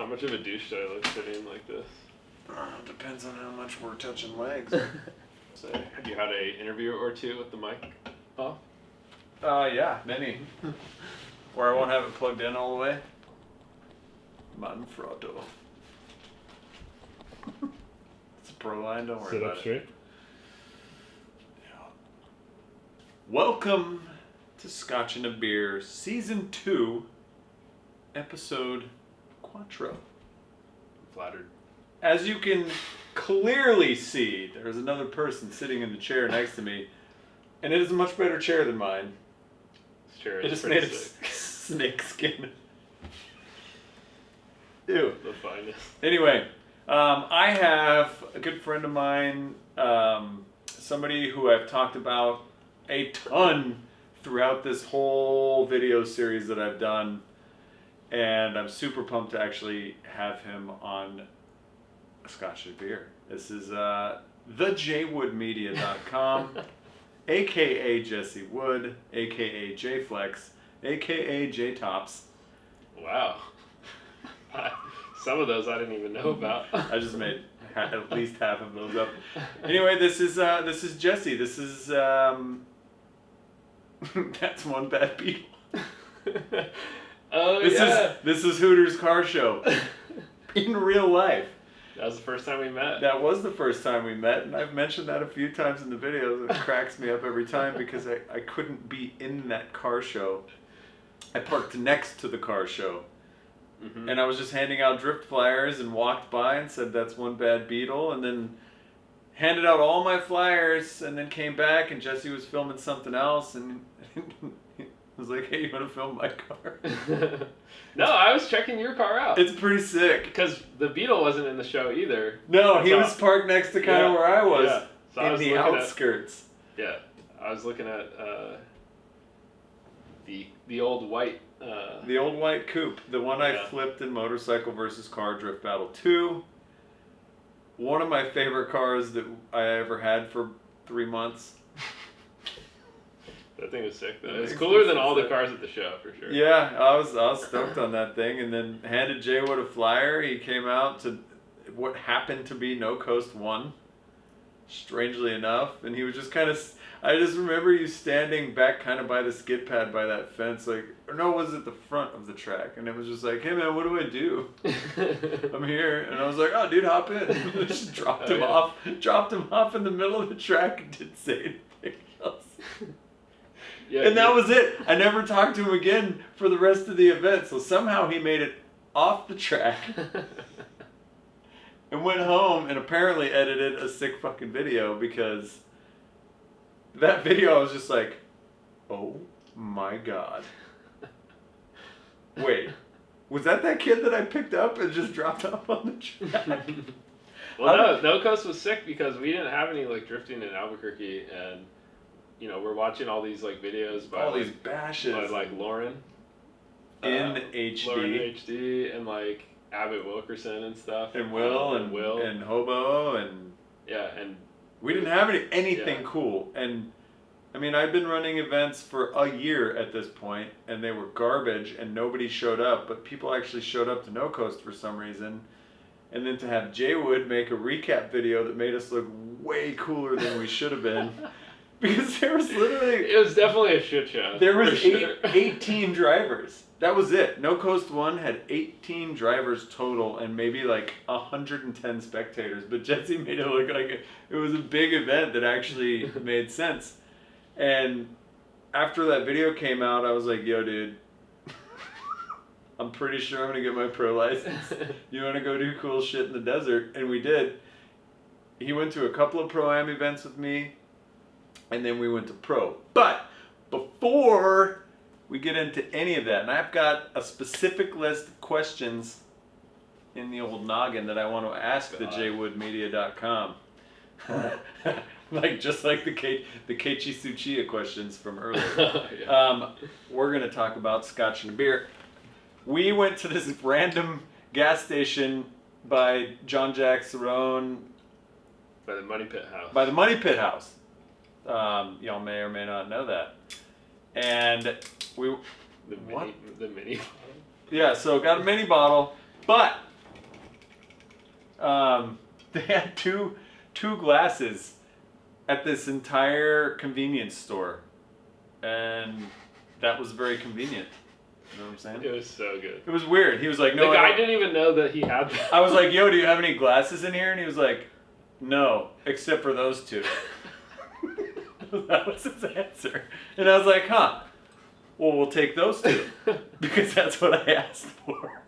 How much of a douche should I look sitting like this? Depends on how much we're touching legs. So, have you had an interview or two with the mic off? Yeah, many. Where I won't have it plugged in all the way. Manfrotto. It's a pro line, don't worry Sit about up it. straight. Yeah. Welcome to Scotch and a Beer, Season 2, Episode Quattro. I'm flattered. As you can clearly see, there's another person sitting in the chair next to me, and it is a much better chair than mine. This chair It is is made pretty of sick. snake skin. Ew. The finest. Anyway, I have a good friend of mine, somebody who I've talked about a ton throughout this whole video series that I've done, and I'm super pumped to actually have him on Scotch and Beer. This is thejwoodmedia.com, aka Jesse Wood, aka JFlex, aka JTops. Wow. Some of those I didn't even know about. I just made at least half of those up. Anyway, this is Jesse. This is that's one bad beetle. Oh, This is Hooters Car Show in real life. That was the first time we met. That was the first time we met, and I've mentioned that a few times in the videos. It cracks me up every time because I couldn't be in that car show. I parked next to the car show. Mm-hmm. And I was just handing out drift flyers and walked by and said, that's one bad beetle. And then handed out all my flyers and then came back and Jesse was filming something else. And he was like, hey, you want to film my car? No, I was checking your car out. It's pretty sick. Because the Beetle wasn't in the show either. No, he was parked next to kind of where I was. Yeah. So I was in the outskirts. I was looking at the old white... the old white coupe, the one I flipped in Motorcycle versus Car Drift Battle 2. One of my favorite cars that I ever had for 3 months. That thing was sick though. It was cooler than all the cars at the show for sure. Yeah, I was stoked on that thing, and then handed Jay Wood a flyer. He came out to what happened to be No Coast 1, strangely enough, and he was just kind of. I just remember you standing back kind of by the skid pad by that fence, like, or no, it was at the front of the track, and it was just like, hey man, what do I do? I'm here, and I was like, oh dude, hop in. Just dropped him off in the middle of the track and didn't say anything else. Yeah, and that was it. I never talked to him again for the rest of the event, so somehow he made it off the track and went home and apparently edited a sick fucking video, because that video I was just like, oh my god. Wait, was that kid that I picked up and just dropped off on the track? Well, no Coast was sick because we didn't have any like drifting in Albuquerque, and you know, we're watching all these like videos by all these bashes by like Lauren in HD, Lauren HD, and like Abbott Wilkerson and stuff, and Will and Hobo, and and we didn't have anything cool. And I mean, I'd been running events for a year at this point, and they were garbage, and nobody showed up, but people actually showed up to No Coast for some reason. And then to have Jay Wood make a recap video that made us look way cooler than we should have been. Because there was literally... It was definitely a shit show. There was 18 drivers. That was it. No Coast 1 had 18 drivers total and maybe like 110 spectators. But Jesse made it look like it was a big event that actually made sense. And after that video came out, I was like, yo, dude, I'm pretty sure I'm going to get my pro license. You want to go do cool shit in the desert? And we did. He went to a couple of Pro-Am events with me. And then we went to pro. But before we get into any of that, and I've got a specific list of questions in the old noggin that I want to ask the jwoodmedia.com. Just like the Keiichi Tsuchiya questions from earlier. We're going to talk about Scotch and Beer. We went to this random gas station by John Jack Cerrone. By the Money Pit House. By the Money Pit House. Y'all may or may not know that. And the mini bottle. Yeah, so got a mini bottle, but They had two glasses at this entire convenience store, and that was very convenient. You know what I'm saying? It was so good. It was weird. He was like, "No." The guy didn't even know that he had that. I was like, "Yo, do you have any glasses in here?" And he was like, "No, except for those two." That was his answer. And I was like, "Huh? Well, we'll take those two because that's what I asked for."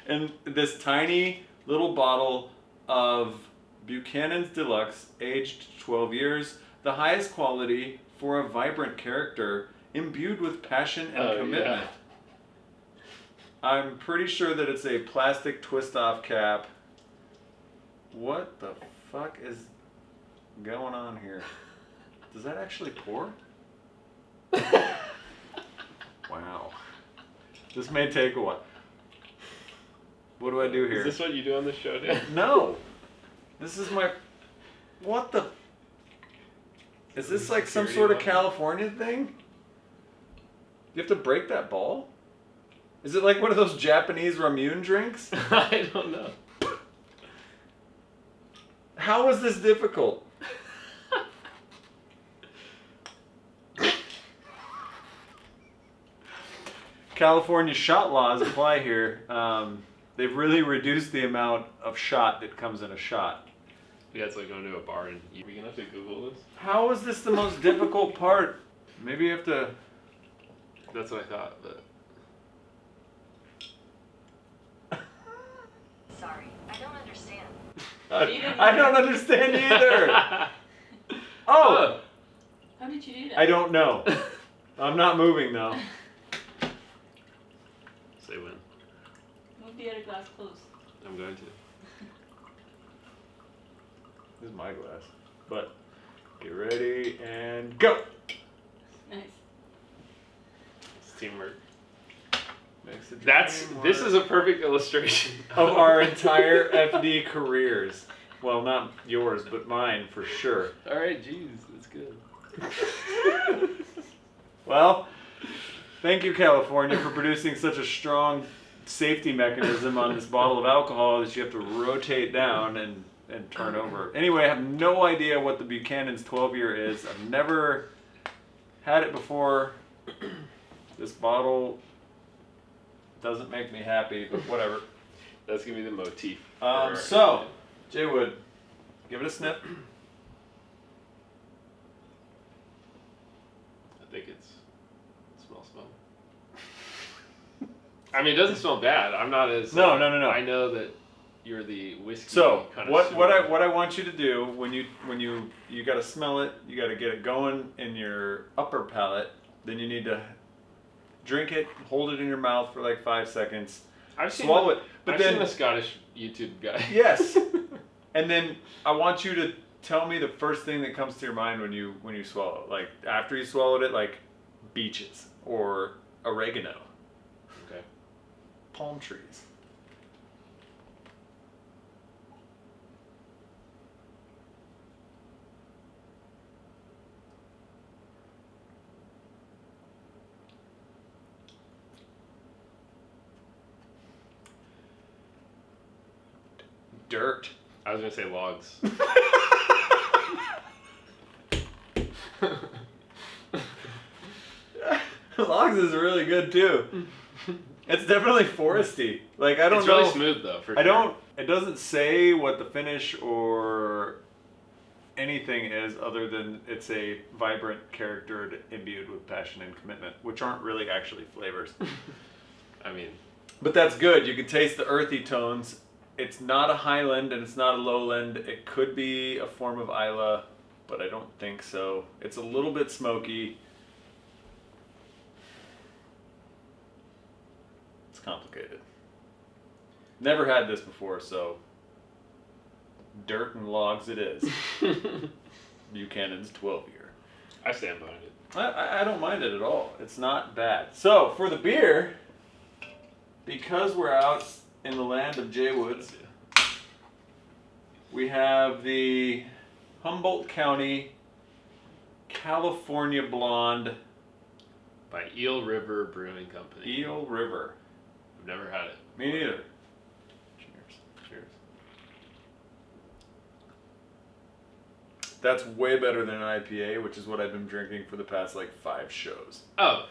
And this tiny little bottle of Buchanan's Deluxe, aged 12 years, the highest quality for a vibrant character imbued with passion and commitment. Yeah. I'm pretty sure that it's a plastic twist-off cap. What the fuck is going on here? Does that actually pour? Wow. This may take a while. What do I do here? Is this what you do on the show, Dan? No. This is my... What the... Is this like some sort of California thing? You have to break that ball? Is it like one of those Japanese ramune drinks? I don't know. How is this difficult? California shot laws apply here. They've really reduced the amount of shot that comes in a shot. Yeah, it's like going to a bar and are we gonna have to Google this? How is this the most difficult part? Maybe you have to... That's what I thought, but... Sorry, I don't understand. I don't understand either. Oh! How did you do that? I don't know. I'm not moving though. Say when. Move the other glass close. I'm going to. This is my glass. But get ready and go! Nice. It's teamwork. Makes the This dream is work. a perfect illustration Of our entire FD careers. Well, not yours, but mine for sure. Alright, geez, that's good. Well, thank you, California, for producing such a strong safety mechanism on this bottle of alcohol that you have to rotate down and turn over. Anyway, I have no idea what the Buchanan's 12-year is. I've never had it before. This bottle doesn't make me happy, but whatever. That's gonna be the motif. So, Jay Wood, give it a sniff. I think it smells. I mean, it doesn't smell bad. I'm not as... No. I know that you're the whiskey So kind of what I want you to do when you got to smell it, you got to get it going in your upper palate. Then you need to drink it, hold it in your mouth for like 5 seconds, swallow it. But I've then seen the Scottish YouTube guy. yes, and then I want you to tell me the first thing that comes to your mind when you swallow. Like after you swallowed it, like beaches or oregano, Okay. palm trees. Dirt. I was gonna say logs. Logs is really good too. It's definitely foresty. Like I don't It's know. really smooth though. For I sure. don't. It doesn't say what the finish or anything is other than it's a vibrant character imbued with passion and commitment, which aren't really actually flavors. I mean, But that's good. You can taste the earthy tones. It's not a highland and it's not a lowland. It could be a form of Isla, but I don't think so. It's a little bit smoky. It's complicated. Never had this before, so dirt and logs it is. Buchanan's 12-year. I stand behind it. I don't mind it at all. It's not bad. So for the beer, because we're out in the land of Jay Woods, we have the Humboldt County California Blond By Eel River Brewing Company. Eel River. I've never had it. Me neither. Cheers. Cheers. That's way better than an IPA, which is what I've been drinking for the past like 5 shows. Oh.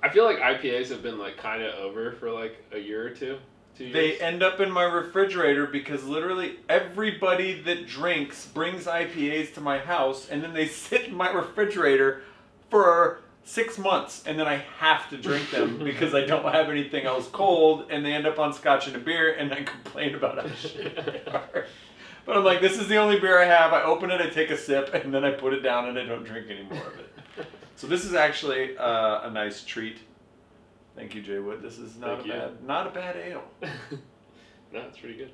I feel like IPAs have been like kind of over for like a year or two. 2 years. They end up in my refrigerator because literally everybody that drinks brings IPAs to my house, and then they sit in my refrigerator for 6 months, and then I have to drink them because I don't have anything else cold, and they end up on Scotch and a beer, and I complain about how shit they are. But I'm like, this is the only beer I have. I open it, I take a sip, and then I put it down, and I don't drink any more of it. So this is actually a nice treat. Thank you, Jay Wood. This is not a bad ale. No, it's pretty good.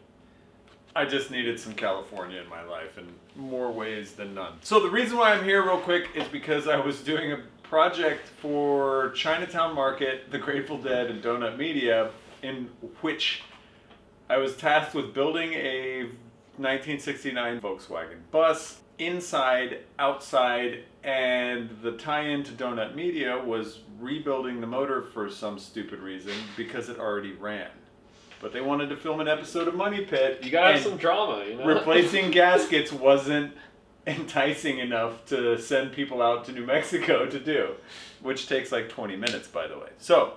I just needed some California in my life in more ways than none. So the reason why I'm here real quick is because I was doing a project for Chinatown Market, the Grateful Dead, and Donut Media, in which I was tasked with building a 1969 Volkswagen bus, inside, outside, and the tie-in to Donut Media was rebuilding the motor for some stupid reason because it already ran. But they wanted to film an episode of Money Pit. You gotta have some drama, you know? Replacing gaskets wasn't enticing enough to send people out to New Mexico to do, which takes like 20 minutes, by the way. So,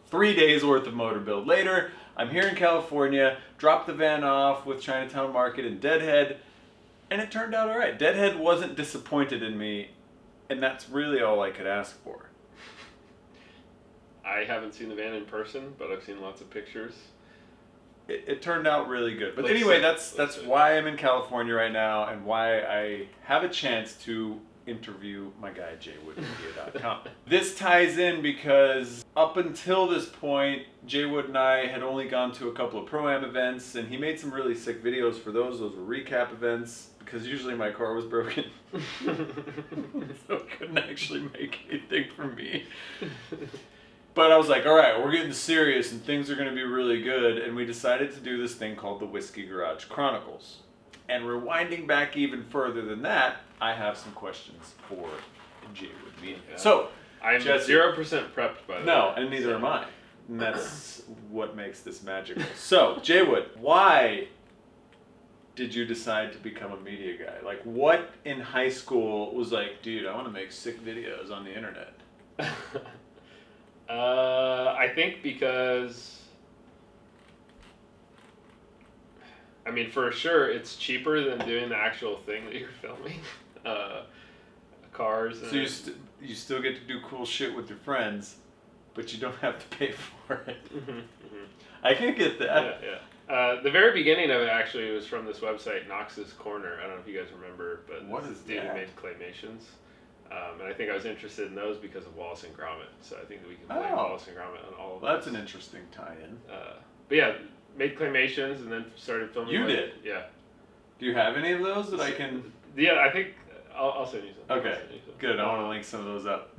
3 days worth of motor build later, I'm here in California, dropped the van off with Chinatown Market in Deadhead, and it turned out all right. Deadhead wasn't disappointed in me, and that's really all I could ask for. I haven't seen the van in person, but I've seen lots of pictures. It turned out really good. But Looks anyway, sick. that's why I'm in California right now, and why I have a chance to interview my guy, jaywoodmedia.com. This ties in because up until this point, Jaywood and I had only gone to a couple of Pro-Am events, and he made some really sick videos for those. Those were recap events, because usually my car was broken. So it couldn't actually make anything for me. But I was like, all right, we're getting serious and things are going to be really good. And we decided to do this thing called the Whiskey Garage Chronicles. And rewinding back even further than that, I have some questions for Jaywood Media. Yeah. So, I'm Jesse, 0% prepped, by the way. no, and neither am I. And that's what makes this magical. So, Jaywood, why did you decide to become a media guy? Like, what in high school was like, dude, I want to make sick videos on the internet? I think because, I mean, for sure, it's cheaper than doing the actual thing that you're filming. Cars. And So you still get to do cool shit with your friends, but you don't have to pay for it. I can get that. Yeah. The very beginning of it actually was from this website, Knox's Corner. I don't know if you guys remember, but What this is dude who that? made claymations. And I think I was interested in those because of Wallace and Gromit. So I think that we can blame Wallace and Gromit on all of Well, that's those. an interesting tie-in. But yeah, made claymations and then started filming. You did? Yeah. Do you have any of those that I can... Yeah, I think I'll send you some. Okay, good. I want to link some of those up.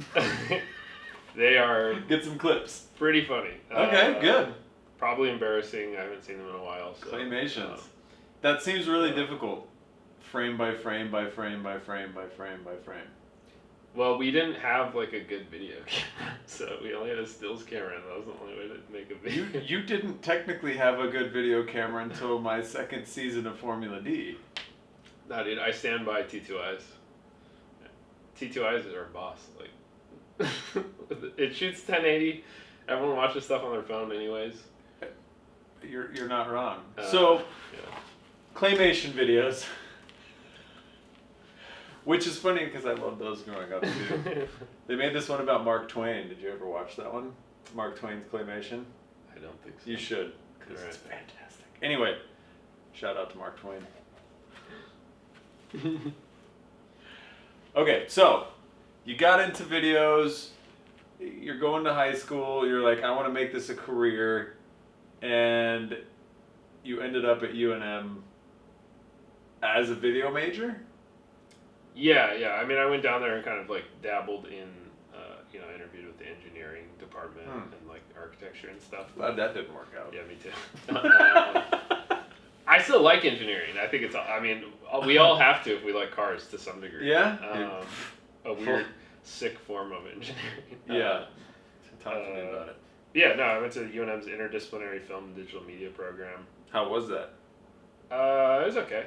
They are Get some clips. pretty funny. Okay, good. Probably embarrassing. I haven't seen them in a while. So, Claymations. That seems really difficult. Frame by frame by frame by frame by frame by frame. Well, we didn't have like a good video camera, so we only had a stills camera, and that was the only way to make a video. You didn't technically have a good video camera until my second season of Formula D. No, dude, I stand by T2Eyes. T2Eyes is our boss. Like, it shoots 1080. Everyone watches stuff on their phone, anyways. You're not wrong. Yeah. Claymation videos. Which is funny because I loved those growing up too. They made this one about Mark Twain. Did you ever watch that one? Mark Twain's Claymation? I don't think so. You should, because Alright. it's fantastic. Anyway, shout out to Mark Twain. Okay, so you got into videos, you're going to high school, you're like, I want to make this a career, and you ended up at UNM as a video major? Yeah. I mean, I went down there and kind of like dabbled in, interviewed with the engineering department and like architecture and stuff. Glad that didn't work out. Yeah, me too. I still like engineering. I think it's, I mean, we all have to if we like cars to some degree. Yeah? A weird, sick form of engineering. Yeah. Talk to me about it. Yeah, no, I went to UNM's Interdisciplinary Film and Digital Media program. How was that? It was okay.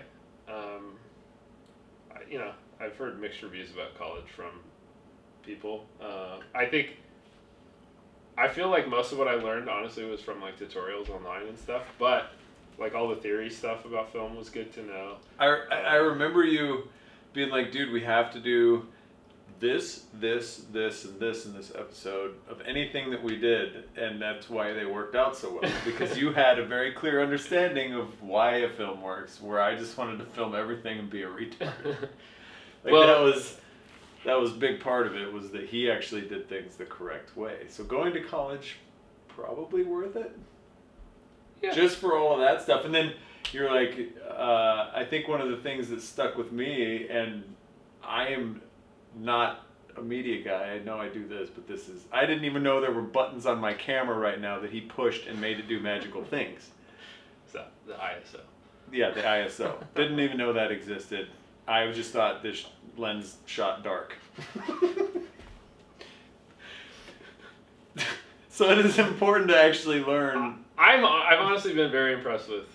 you know, I've heard mixed reviews about college from people. I feel like most of what I learned, honestly, was from like tutorials online and stuff. But like all the theory stuff about film was good to know. I remember you being like, dude, we have to do this, and this in this episode of anything that we did, and that's why they worked out so well, because you had a very clear understanding of why a film works, where I just wanted to film everything and be a retard. Like, well, that was a big part of it, was that he actually did things the correct way. So going to college, probably worth it. Yeah. Just for all of that stuff. And then you're like, I think one of the things that stuck with me, and I am not a media guy, I know I do this, but I didn't even know there were buttons on my camera right now that he pushed and made it do magical things. So, the ISO. Yeah, the ISO. Didn't even know that existed. I just thought this lens shot dark. So it is important to actually learn. I've honestly been very impressed with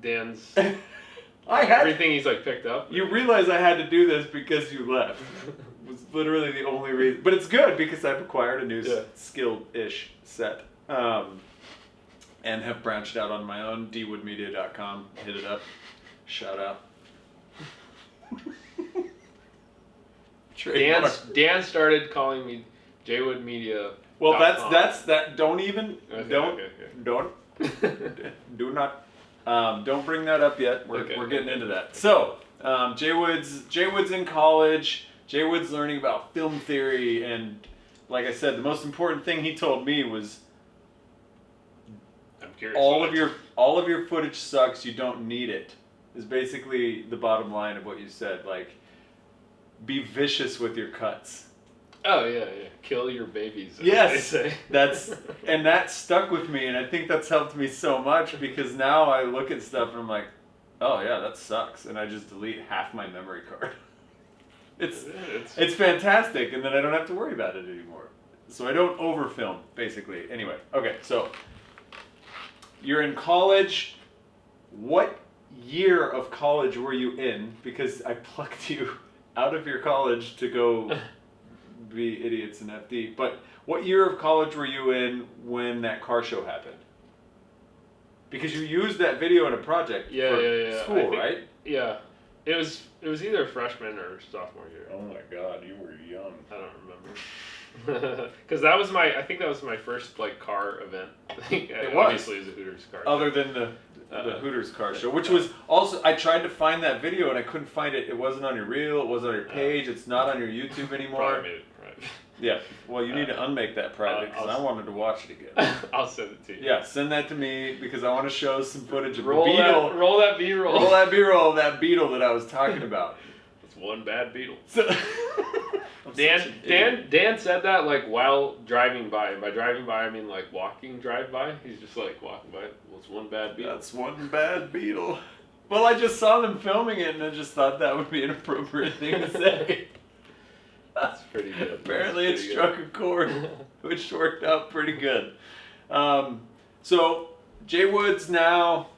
Dan's everything he's like picked up. You realize I had to do this because you left. It was literally the only reason. But it's good because I've acquired a new skilled-ish set. And have branched out on my own, dwoodmedia.com. Hit it up. Shout out. Dan started calling me Jwood Media. Well, that's don't even okay. do not don't bring that up yet. We're getting into that. So Jwood's in college. Jwood's learning about film theory, and like I said, the most important thing he told me was, I'm curious. All of your footage sucks. You don't need it. Is basically the bottom line of what you said. Like, be vicious with your cuts. Oh yeah. Kill your babies. Yes, they say. that stuck with me, and I think that's helped me so much, because now I look at stuff and I'm like, oh yeah, that sucks, and I just delete half my memory card. It's fantastic, and then I don't have to worry about it anymore. So I don't overfilm, basically. Anyway, okay, so you're in college. What year of college were you in? Because I plucked you out of your college to go be idiots in FD. But what year of college were you in when that car show happened? Because you used that video in a project for school, right? Yeah. It was either freshman or sophomore year. Oh my God, you were young. I don't remember. Because I think that was my first like car event. Obviously, it was a Hooters car. Other than the Hooters car show, which was also, I tried to find that video and I couldn't find it. It wasn't on your reel. It wasn't on your page. It's not on your YouTube anymore. Probably made it private. Yeah. Well, you need to unmake that private, because I wanted to watch it again. I'll send it to you. Yeah, send that to me, because I want to show some footage of roll the beetle. Roll that B-roll. Roll that B-roll of that beetle that I was talking about. It's one bad beetle. So, Dan said that like while driving by. And by driving by, I mean like walking drive by. He's just like walking by. Well, it's one bad beetle. That's one bad beetle. Well, I just saw them filming it, and I just thought that would be an appropriate thing to say. That's pretty good. Apparently it struck a chord, which worked out pretty good. So Jwood's now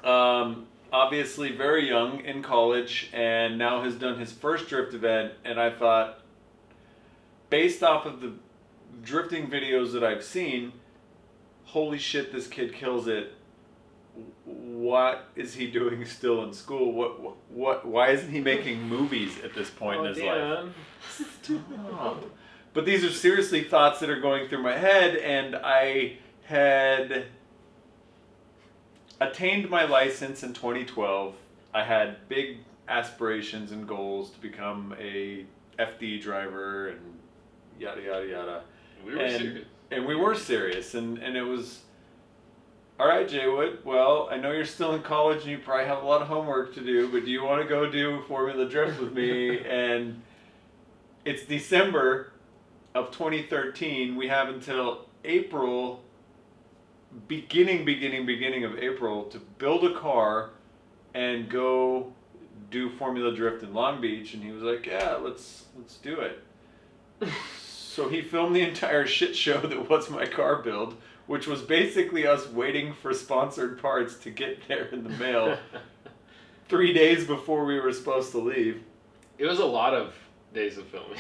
obviously very young in college, and now has done his first drift event, and I thought, based off of the drifting videos that I've seen, holy shit, this kid kills it. What is he doing still in school? Why isn't he making movies at this point in his life? Stop. But these are seriously thoughts that are going through my head, and I had attained my license in 2012. I had big aspirations and goals to become a FD driver and yada yada yada. We were serious. And we were serious, and it was, all right, Jwood, well, I know you're still in college and you probably have a lot of homework to do, but do you want to go do Formula Drift with me? And it's December of 2013. We have until April, beginning of April, to build a car and go do Formula Drift in Long Beach. And he was like, yeah, let's do it. So he filmed the entire shit show that was my car build, which was basically us waiting for sponsored parts to get there in the mail 3 days before we were supposed to leave. It was a lot of days of filming.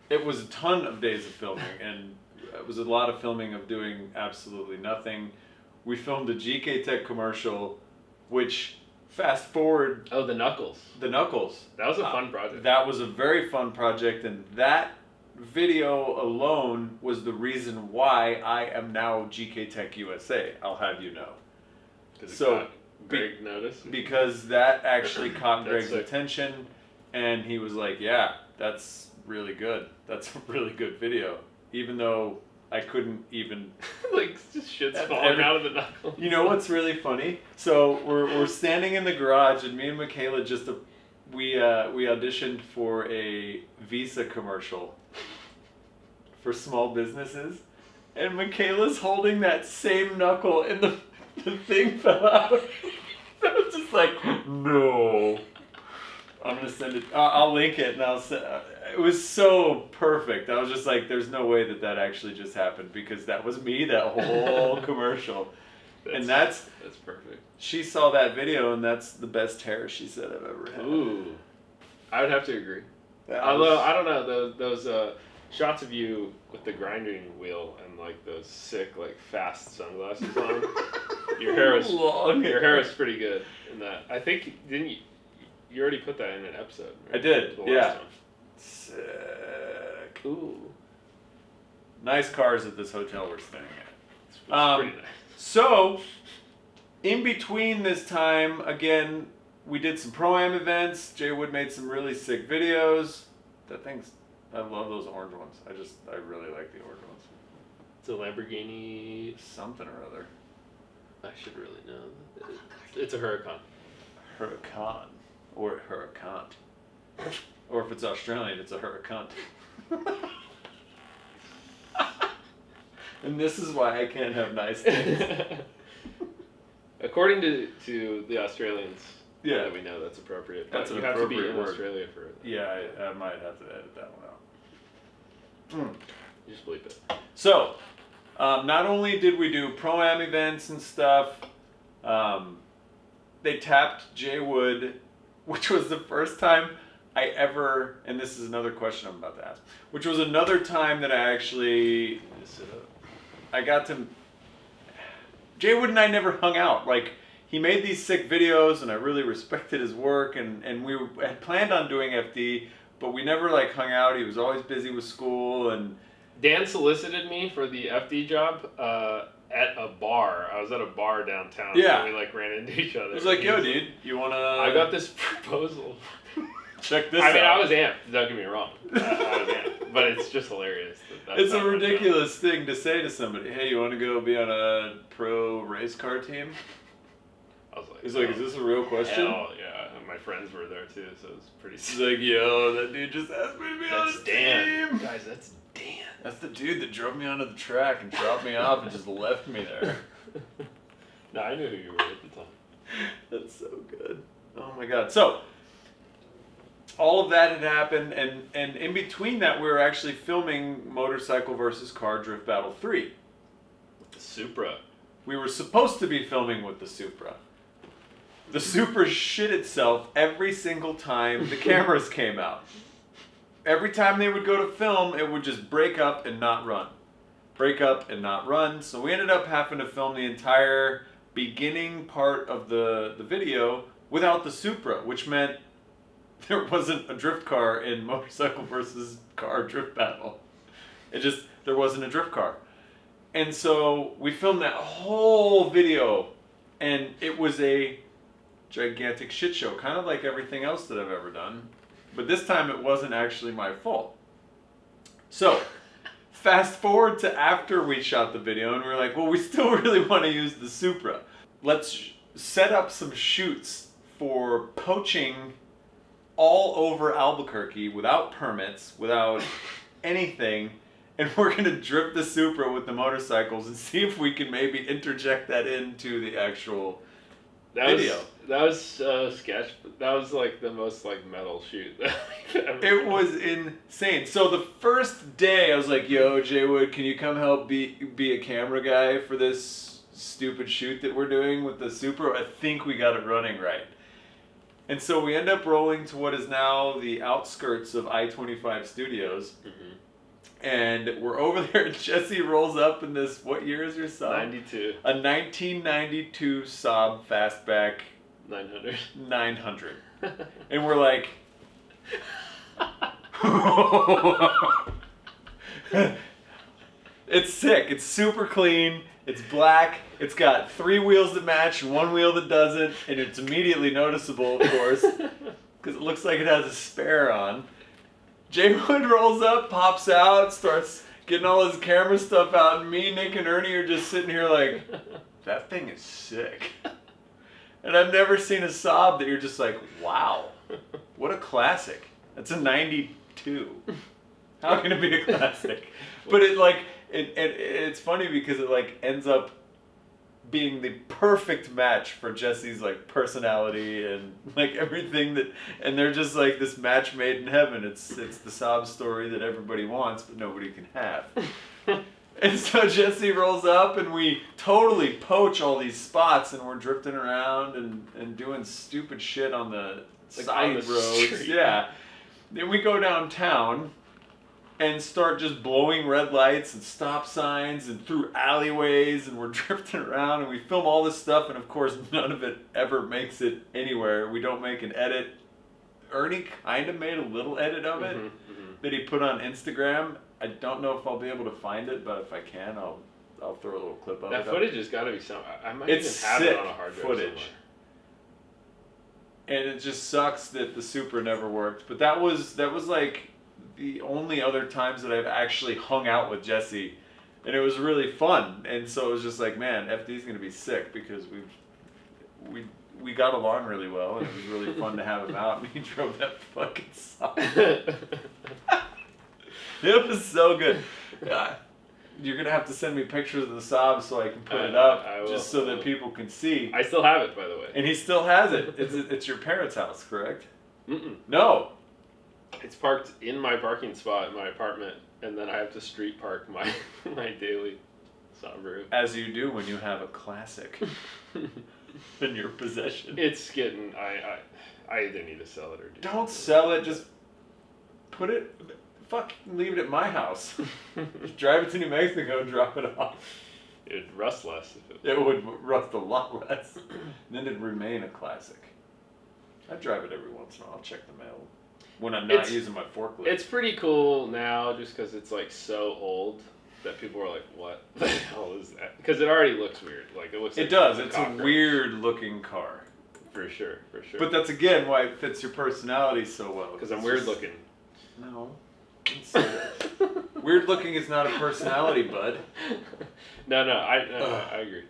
It was a ton of days of filming, and it was a lot of filming of doing absolutely nothing. We filmed a GK Tech commercial, which, fast forward... Oh, the Knuckles. The Knuckles. That was a fun project. That was a very fun project, and that video alone was the reason why I am now GK Tech USA, I'll have you know. So, Greg noticed? Because that actually caught That's Greg's sick. attention, and he was like, yeah, that's really good. That's a really good video. Even though I couldn't even... Like, just shit's That's falling out of the Knuckles. You know what's really funny? So we're standing in the garage, and me and Michaela we auditioned for a Visa commercial for small businesses, and Michaela's holding that same knuckle, and the thing fell out. I was just like, no. I'm gonna send it. I'll link it, and I'll send. It was so perfect. I was just like, there's no way that actually just happened, because that was me that whole commercial. And that's perfect. She saw that video, and that's the best hair she said I've ever had. Ooh, I would have to agree. That Although was- I don't know those shots of you with the grinding wheel and like those sick like fast sunglasses on. Your hair was long. Your hair was pretty good in that. I think didn't you? You already put that in an episode. Right? I did. The Yeah. last one. Sick. Ooh, Nice cars at this hotel we're staying at. it's pretty nice. So, in between this time, again, we did some Pro-Am events. Jay Wood made some really sick videos. I love those orange ones. I really like the orange ones. It's a Lamborghini. Something or other. I should really know. It's a Huracan. Huracan. Or Huracant. Or if it's Australian, it's a Huracant. And this is why I can't have nice things. According to the Australians, Yeah. that we know that's appropriate. But That's an you have to be appropriate in word. Australia for it. Yeah, I might have to edit that one out. You just bleep it. So, not only did we do Pro-Am events and stuff, they tapped Jay Wood, which was the first time I ever, and this is another question I'm about to ask, which was another time that I actually, Just sit up. I got to, Jay Wood and I never hung out. Like, he made these sick videos, and I really respected his work, and we had planned on doing FD, but we never like hung out. He was always busy with school, and Dan solicited me for the FD job at a bar. I was at a bar downtown. Yeah. And we like ran into each other. I was like, He yo, dude, you wanna I got this proposal. check this I mean, out? I was amped. Don't get me wrong. I was amped. But it's just hilarious. That's It's a not my job. ridiculous thing to say to somebody. Hey, you want to go be on a pro race car team? I was like, He's like, oh, is this a real question? Hell yeah. And my friends were there too, so it was pretty He's sick. like, yo, that dude just asked me to be on That's his Dan. team. Guys, that's Dan. That's the dude that drove me onto the track and dropped me off and just left me there. No, I knew who you were at the time. That's so good. Oh my god. So, all of that had happened, and in between that, we were actually filming Motorcycle versus Car Drift Battle 3. With the Supra. We were supposed to be filming with the Supra. The Supra shit itself every single time the cameras came out. Every time they would go to film, it would just break up and not run. Break up and not run. So we ended up having to film the entire beginning part of the video without the Supra, which meant there wasn't a drift car in Motorcycle versus Car Drift Battle. There wasn't a drift car. And so we filmed that whole video, and it was a gigantic shit show, kind of like everything else that I've ever done. But this time it wasn't actually my fault. So, fast forward to after we shot the video, and we were like, well, we still really want to use the Supra. Let's set up some shoots for poaching all over Albuquerque without permits, without anything, and we're going to drift the Supra with the motorcycles and see if we can maybe interject that into the actual video. That was sketch. But that was like the most like metal shoot. It was insane. So the first day I was like, yo, Jay Wood, can you come help be a camera guy for this stupid shoot that we're doing with the Supra? I think we got it running right. And so we end up rolling to what is now the outskirts of I-25 Studios. Mm-hmm. And we're over there, and Jesse rolls up in this, what year is your Saab? 92. A 1992 Saab Fastback 900. 900. And we're like... It's sick. It's super clean. It's black. It's got 3 wheels that match and 1 wheel that doesn't. And it's immediately noticeable, of course, because it looks like it has a spare on. Jay Wood rolls up, pops out, starts getting all his camera stuff out, and me, Nick, and Ernie are just sitting here like, that thing is sick. And I've never seen a Saab that you're just like, wow, what a classic. That's a 92. How can it be a classic? But it's funny because it like ends up being the perfect match for Jesse's like personality and like everything and they're just like this match made in heaven. It's the Saab story that everybody wants but nobody can have. And so Jesse rolls up and we totally poach all these spots and we're drifting around and doing stupid shit on the side roads. Street. Yeah. Then we go downtown and start just blowing red lights and stop signs and through alleyways, and we're drifting around and we film all this stuff, and of course none of it ever makes it anywhere. We don't make an edit. Ernie kind of made a little edit of it that he put on Instagram. I don't know if I'll be able to find it, but if I can, I'll throw a little clip of it. That footage has got to be some. I might It's even have sick it on a hard drive footage. somewhere. And it just sucks that the Supra never worked. But that was like the only other times that I've actually hung out with Jesse, and it was really fun. And so it was just like, man, FD's gonna be sick because we got along really well, and it was really fun to have him out. And he drove that fucking Saab. It was so good. You're gonna have to send me pictures of the Saab so I can put it up, I will, just so that people can see. I still have it, by the way. And he still has it. It's your parents' house, correct? Mm-mm. No. It's parked in my parking spot in my apartment, and then I have to street park my daily Subaru. As you do when you have a classic in your possession. It's getting. I either need to sell it or do. Don't sell it. Just put it. Leave it at my house. Just drive it to New Mexico and drop it off. It would rust less if it. It would rust a lot less. And then it'd remain a classic. I drive it every once in a while. I'll check the mail when I'm not using my forklift. It's pretty cool now, just because it's like so old that people are like, "What the hell is that?" Because it already looks weird. Like it looks. Like it does. a It's cockroach. a weird looking car. For sure. But that's again why it fits your personality so well. Because I'm weird looking. No. Weird looking is not a personality, bud. No, I agree.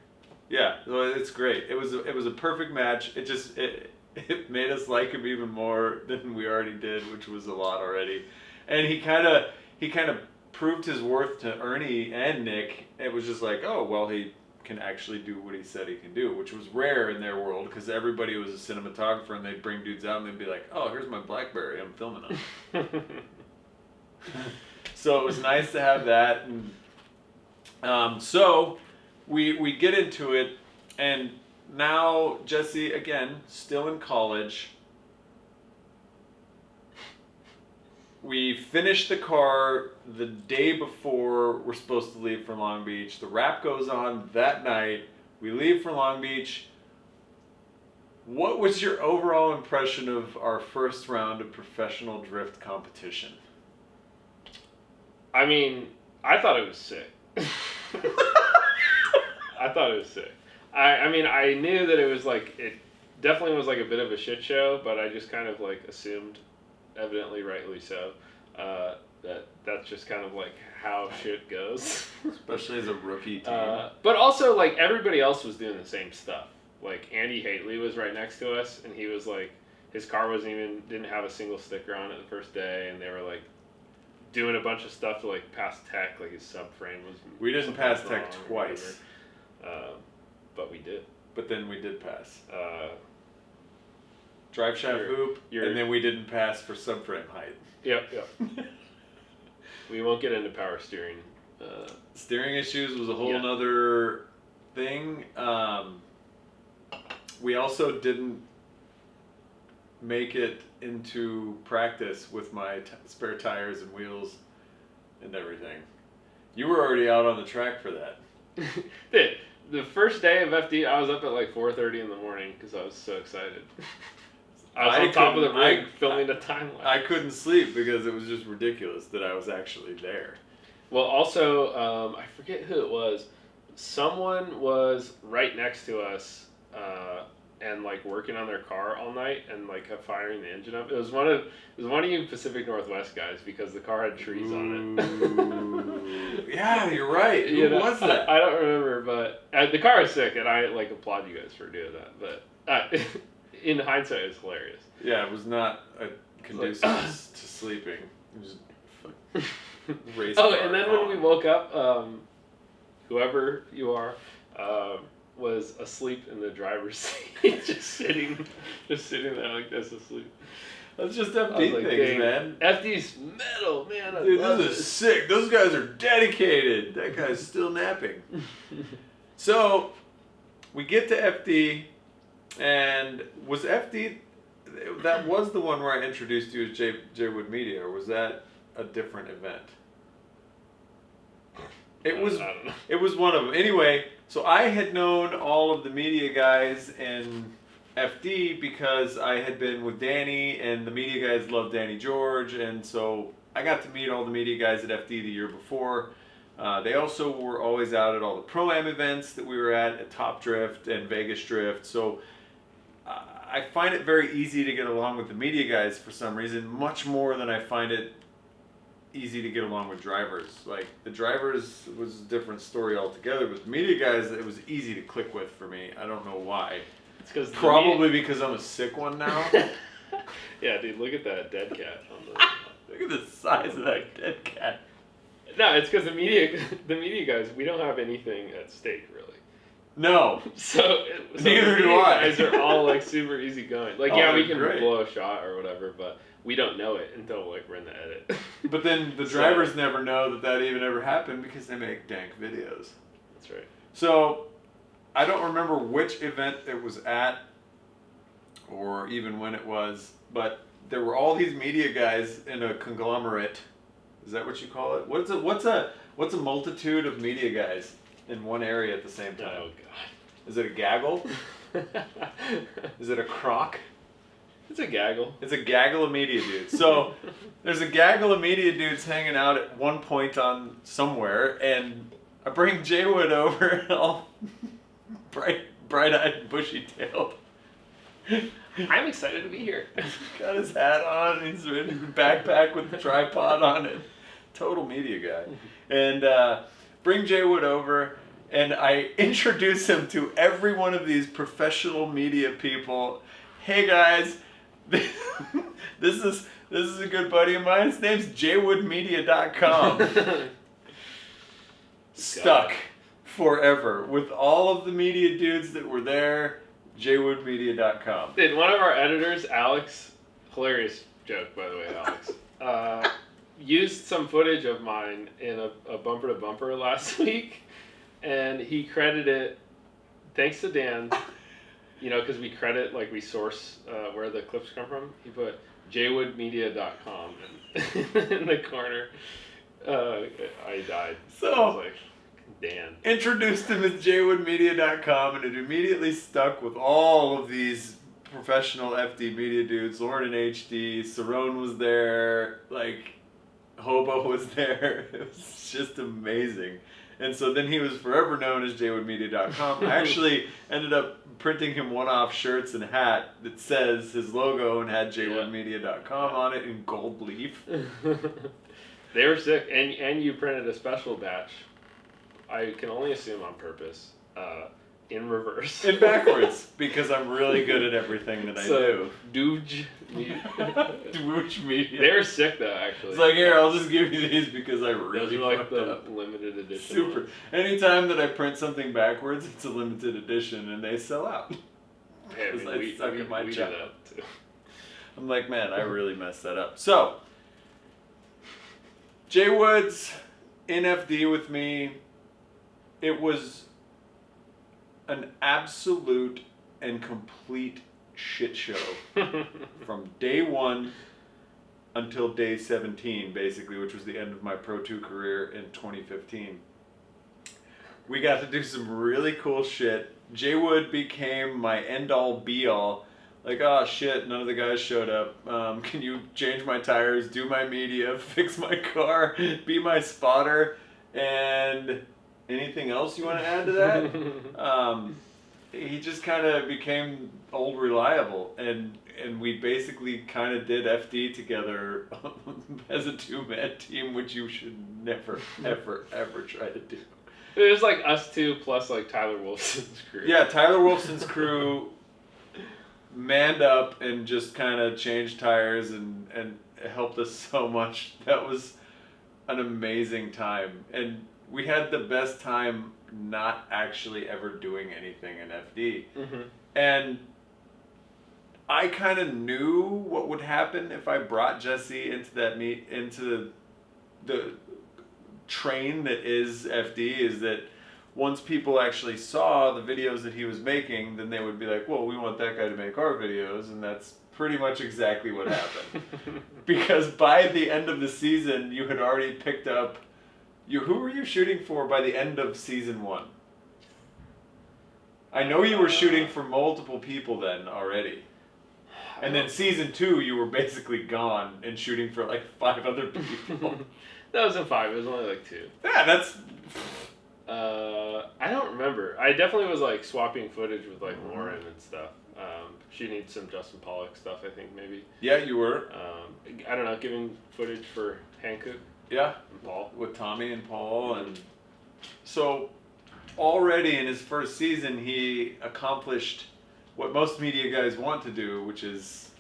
Yeah, well, it's great. It was a perfect match. It made us like him even more than we already did, which was a lot already. And he kind of proved his worth to Ernie and Nick. It was just like, oh well, he can actually do what he said he can do, which was rare in their world because everybody was a cinematographer and they'd bring dudes out and they'd be like, oh, here's my BlackBerry, I'm filming on. So it was nice to have that, and so we get into it, and now Jesse, again, still in college. We finish the car the day before we're supposed to leave for Long Beach. The wrap goes on that night. We leave for Long Beach. What was your overall impression of our first round of professional drift competition? I mean, I thought it was sick. I thought it was sick. I mean, I knew that it was like, it definitely was like a bit of a shit show, but I just kind of like assumed, evidently rightly so, that that's just kind of like how shit goes. Especially as a rookie team. But also, like, everybody else was doing the same stuff. Like, Andy Haitley was right next to us, and he was like, his car didn't have a single sticker on it the first day, and they were like, doing a bunch of stuff to like pass tech, like his subframe was. We didn't pass tech twice, but we did. But then we did pass. Drive shaft hoop, and then we didn't pass for subframe height. Yep. We won't get into power steering. Steering issues was a whole nother thing. We also didn't make it into practice with my spare tires and wheels and everything. You were already out on the track for that. The first day of FD, I was up at like 4:30 in the morning because I was so excited. I was on top of the rig filming the time lapse. I couldn't sleep because it was just ridiculous that I was actually there. Well, also, I forget who it was. Someone was right next to us and like working on their car all night and like kept firing the engine up. It was one of you Pacific Northwest guys because the car had trees on it. Yeah, you're right. Who was that? I don't remember, but the car is sick, and I like applaud you guys for doing that. But in hindsight, it's hilarious. Yeah, it was not conducive to sleeping. It was just race car. And then when we woke up, whoever you are, was asleep in the driver's seat, just sitting there like this, asleep. That's just FD like, things, man. FD's metal, man. I Dude, love this is sick. Those guys are dedicated. That guy's still napping. So, we get to FD, and was FD, that was the one where I introduced you as J Wood Media, or was that a different event? It was. I don't know. It was one of them. Anyway, so I had known all of the media guys in FD because I had been with Danny, and the media guys loved Danny George, and so I got to meet all the media guys at FD the year before. They also were always out at all the Pro-Am events that we were at Top Drift and Vegas Drift. So I find it very easy to get along with the media guys for some reason, much more than I find it easy to get along with drivers. Like, the drivers was a different story altogether, but the media guys, it was easy to click with for me. I don't know why. It's because probably because I'm a sick one now. Yeah, dude, look at that dead cat on the. Look at the size of that dead cat. No, it's because the media guys, we don't have anything at stake really. No. So Neither the do media I. guys are all like super easy going. Like, Oh, yeah, we they're can great. blow a shot or whatever, but we don't know it until like we're in the edit. But then the drivers never know that even ever happened because they make dank videos. That's right. So, I don't remember which event it was at, or even when it was, but there were all these media guys in a conglomerate. Is that what you call it? What's a multitude of media guys in one area at the same time? Oh god. Is it a gaggle? Is it a crock? It's a gaggle. It's a gaggle of media dudes. So there's a gaggle of media dudes hanging out at one point on somewhere, and I bring J Wood over, all bright-eyed, bushy-tailed. I'm excited to be here. Got his hat on, he's in a backpack with the tripod on it. Total media guy. And bring J Wood over, and I introduce him to every one of these professional media people. Hey guys, this is a good buddy of mine. His name's jwoodmedia.com. Stuck forever with all of the media dudes that were there. jwoodmedia.com. Dude, one of our editors, Alex, hilarious joke by the way, Alex, used some footage of mine in a bumper to bumper last week, and he credited it, thanks to Dan, you know, because we credit, like we source where the clips come from. He put jwoodmedia.com in the corner. I died. So, I was like, Dan. Introduced him as jwoodmedia.com, and it immediately stuck with all of these professional FD media dudes. Lauren in HD, Cerrone was there, like, Hobo was there. It was just amazing. And so then he was forever known as jwoodmedia.com. I actually ended up printing him one-off shirts and hat that says his logo and had jwoodmedia.com on it in gold leaf. They were sick, and you printed a special batch. I can only assume on purpose, in reverse. In backwards, because I'm really good at everything that I do. Dooge Media. Dooge Media. They were sick though, actually. It's like, here, I'll just give you these because I really Those are like fucked the up. limited edition. Super. ones. Anytime that I print something backwards, it's a limited edition, and they sell out. Hey, I mean, Because I suck at my we do job. that too. I'm like, man, I really messed that up. So, J Wood's in FD with me. It was an absolute and complete shit show from day 1 until day 17, basically, which was the end of my Pro 2 career in 2015. We got to do some really cool shit. Jay Wood became my end-all, be-all. Like, oh shit, none of the guys showed up. Can you change my tires, do my media, fix my car, be my spotter, and anything else you want to add to that? He just kind of became old reliable, and we basically kind of did FD together as a 2-man team, which you should never, ever, ever try to do. It was like us two plus like Tyler Wolfson's crew. Yeah, Tyler Wolfson's crew manned up and just kind of changed tires and it helped us so much. That was an amazing time. And we had the best time not actually ever doing anything in FD. Mm-hmm. And I kind of knew what would happen if I brought Jesse into into the train that is FD, is that once people actually saw the videos that he was making, then they would be like, well, we want that guy to make our videos, and that's pretty much exactly what happened. Because by the end of the season, you had already picked up, who were you shooting for by the end of season 1? I know you were shooting for multiple people then already. And then season 2, you were basically gone and shooting for like 5 other people. That wasn't 5, it was only like 2. Yeah, that's... I don't remember. I definitely was like swapping footage with like Lauren and stuff. She needs some Justin Pollock stuff, I think, maybe. Yeah, you were. I don't know, giving footage for Hankook. Yeah. And Paul. With Tommy and Paul. And so already in his first season, he accomplished what most media guys want to do, which is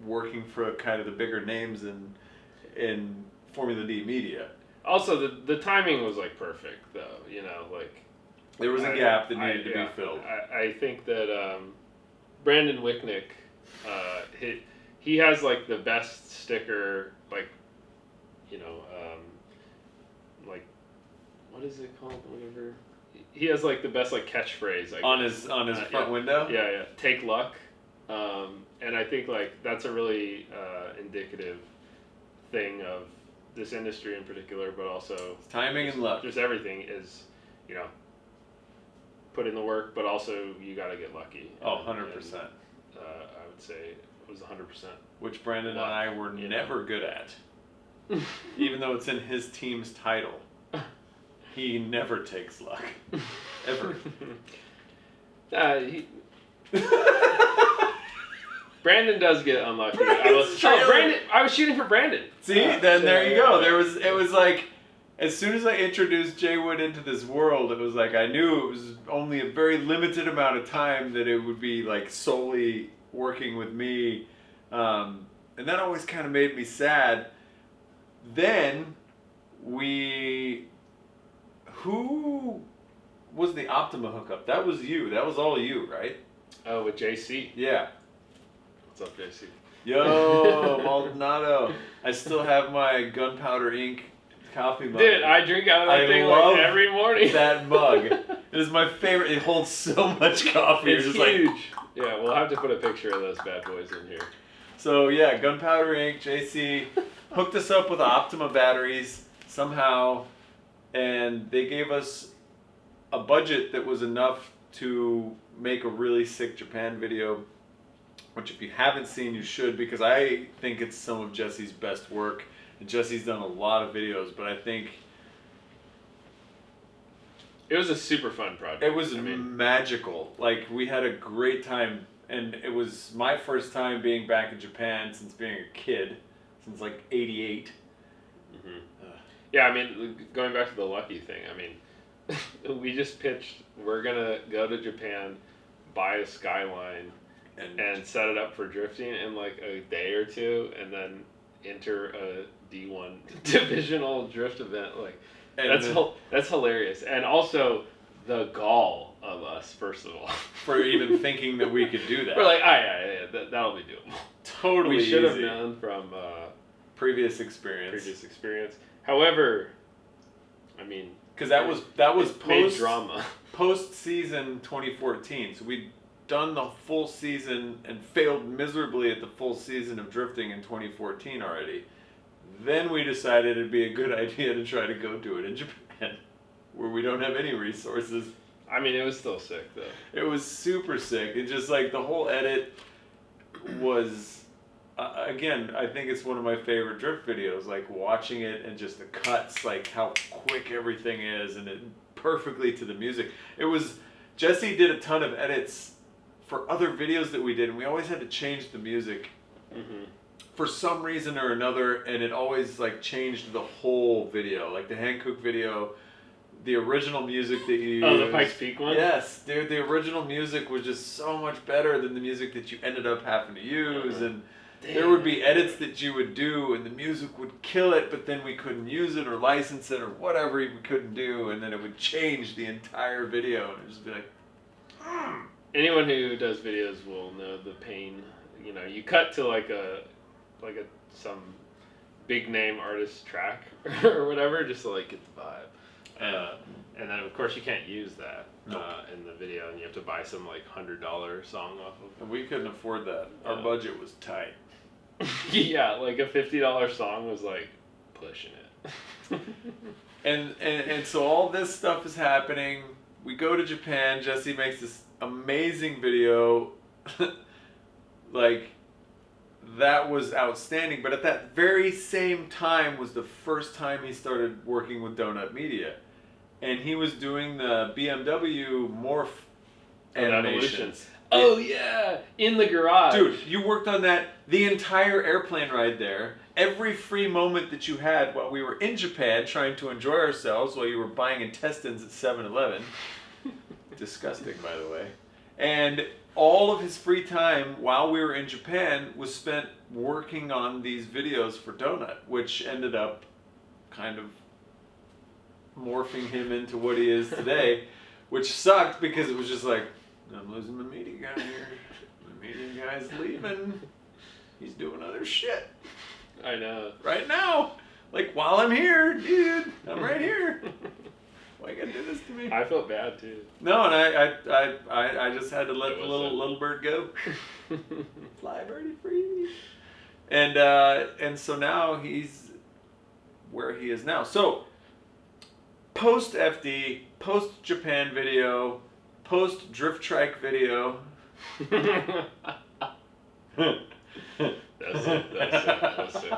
working for kind of the bigger names in Formula D media. Also, the timing was like perfect, though. You know, like there was a gap that needed to be filled. I think that Brandon Wicknick, he has like the best sticker, like, you know, like, what is it called? Whatever. He has like the best like catchphrase, I guess. on his front window. Yeah. Take luck, and I think like that's a really indicative thing of this industry in particular, but also timing and luck. Just everything is, you know, put in the work, but also you got to get lucky. Oh, 100%. I would say it was 100%. Which Brandon and I were never good at. Even though it's in his team's title. He never takes luck. Ever. Brandon does get unlucky. I was shooting for Brandon. See, then there you go. It was like, as soon as I introduced Jay Wood into this world, it was like I knew it was only a very limited amount of time that it would be like solely working with me, and that always kind of made me sad. Then who was the Optima hookup? That was you. That was all you, right? Oh, with JC. Yeah. What's up, JC? Yo, Maldonado. I still have my Gunpowder Ink coffee mug. Dude, I drink out of that thing like every morning. That mug. It is my favorite. It holds so much coffee. It's just huge. Like... Yeah, we'll have to put a picture of those bad boys in here. So yeah, Gunpowder Ink, JC hooked us up with Optima batteries somehow, and they gave us a budget that was enough to make a really sick Japan video, which if you haven't seen, you should, because I think it's some of Jesse's best work. And Jesse's done a lot of videos, but I think it was a super fun project. It was magical. Like, we had a great time, and it was my first time being back in Japan since being a kid, since like '88. Mm-hmm. Yeah, I mean, going back to the lucky thing, I mean, we just pitched, we're gonna go to Japan, buy a Skyline, and set it up for drifting in like a day or two, and then enter a D1 divisional drift event. Like, that's hilarious. And also the gall of us, first of all, for even thinking that we could do that. We're like, yeah, that'll be doable. Totally. We should have known from previous experience. However, I mean, because that was post drama. Post season 2014, so we done the full season and failed miserably at the full season of drifting in 2014 already. Then we decided it'd be a good idea to try to go do it in Japan, where we don't have any resources. I mean, it was still sick though. It was super sick. It just like the whole edit was, again, I think it's one of my favorite drift videos. Like watching it and just the cuts, like how quick everything is, and it perfectly to the music. It was, Jesse did a ton of edits for other videos that we did, and we always had to change the music for some reason or another, and it always like changed the whole video. Like the Hankook video, the original music that you used. Oh, the Pikes Peak one? Yes, dude, the original music was just so much better than the music that you ended up having to use, and there would be edits that you would do, and the music would kill it, but then we couldn't use it or license it or whatever we couldn't do, and then it would change the entire video, and it would just be like, Anyone who does videos will know the pain. You know, you cut to like some big name artist track or whatever, just to like get the vibe. And then of course you can't use that in the video, and you have to buy some like $100 song off of. And we couldn't afford that. Our budget was tight. Yeah, like a $50 song was like pushing it. And so all this stuff is happening. We go to Japan. Jesse makes this amazing video. Like, that was outstanding. But at that very same time was the first time he started working with Donut Media. And he was doing the BMW morph animations. Oh yeah, in the garage. Dude, you worked on that the entire airplane ride there. Every free moment that you had while we were in Japan trying to enjoy ourselves while you were buying intestines at 7-Eleven. Disgusting, by the way. And all of his free time while we were in Japan was spent working on these videos for Donut, which ended up kind of morphing him into what he is today, which sucked because it was just like, I'm losing my media guy here. My media guy's leaving. He's doing other shit. I know. Right now. Like, while I'm here, dude. I'm right here. Why you gotta do this to me? I felt bad too. No, and I just had to let the little bird go. Fly, birdie, free. And so now he's where he is now. So, post FD, post Japan video, post drift trike video. That's it.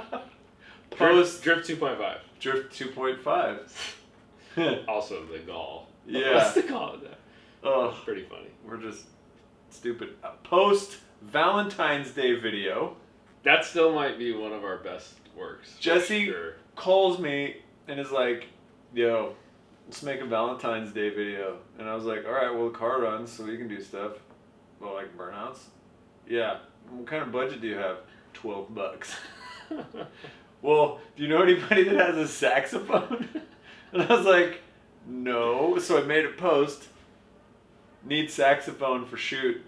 Post Drift 2.5. Drift 2.5. Also the gall. Yeah. What's the gall of that? Oh, Pretty funny. we're just stupid. Post Valentine's Day video. That still might be one of our best works. Jesse Sure. calls me and is like, yo, let's make a Valentine's Day video. And I was like, all right, well, the car runs, so we can do stuff. Well, like burnouts? Yeah. What kind of budget do you have? $12. Well, do you know anybody that has a saxophone? And I was like, no. So I made a post. Need saxophone for shoot.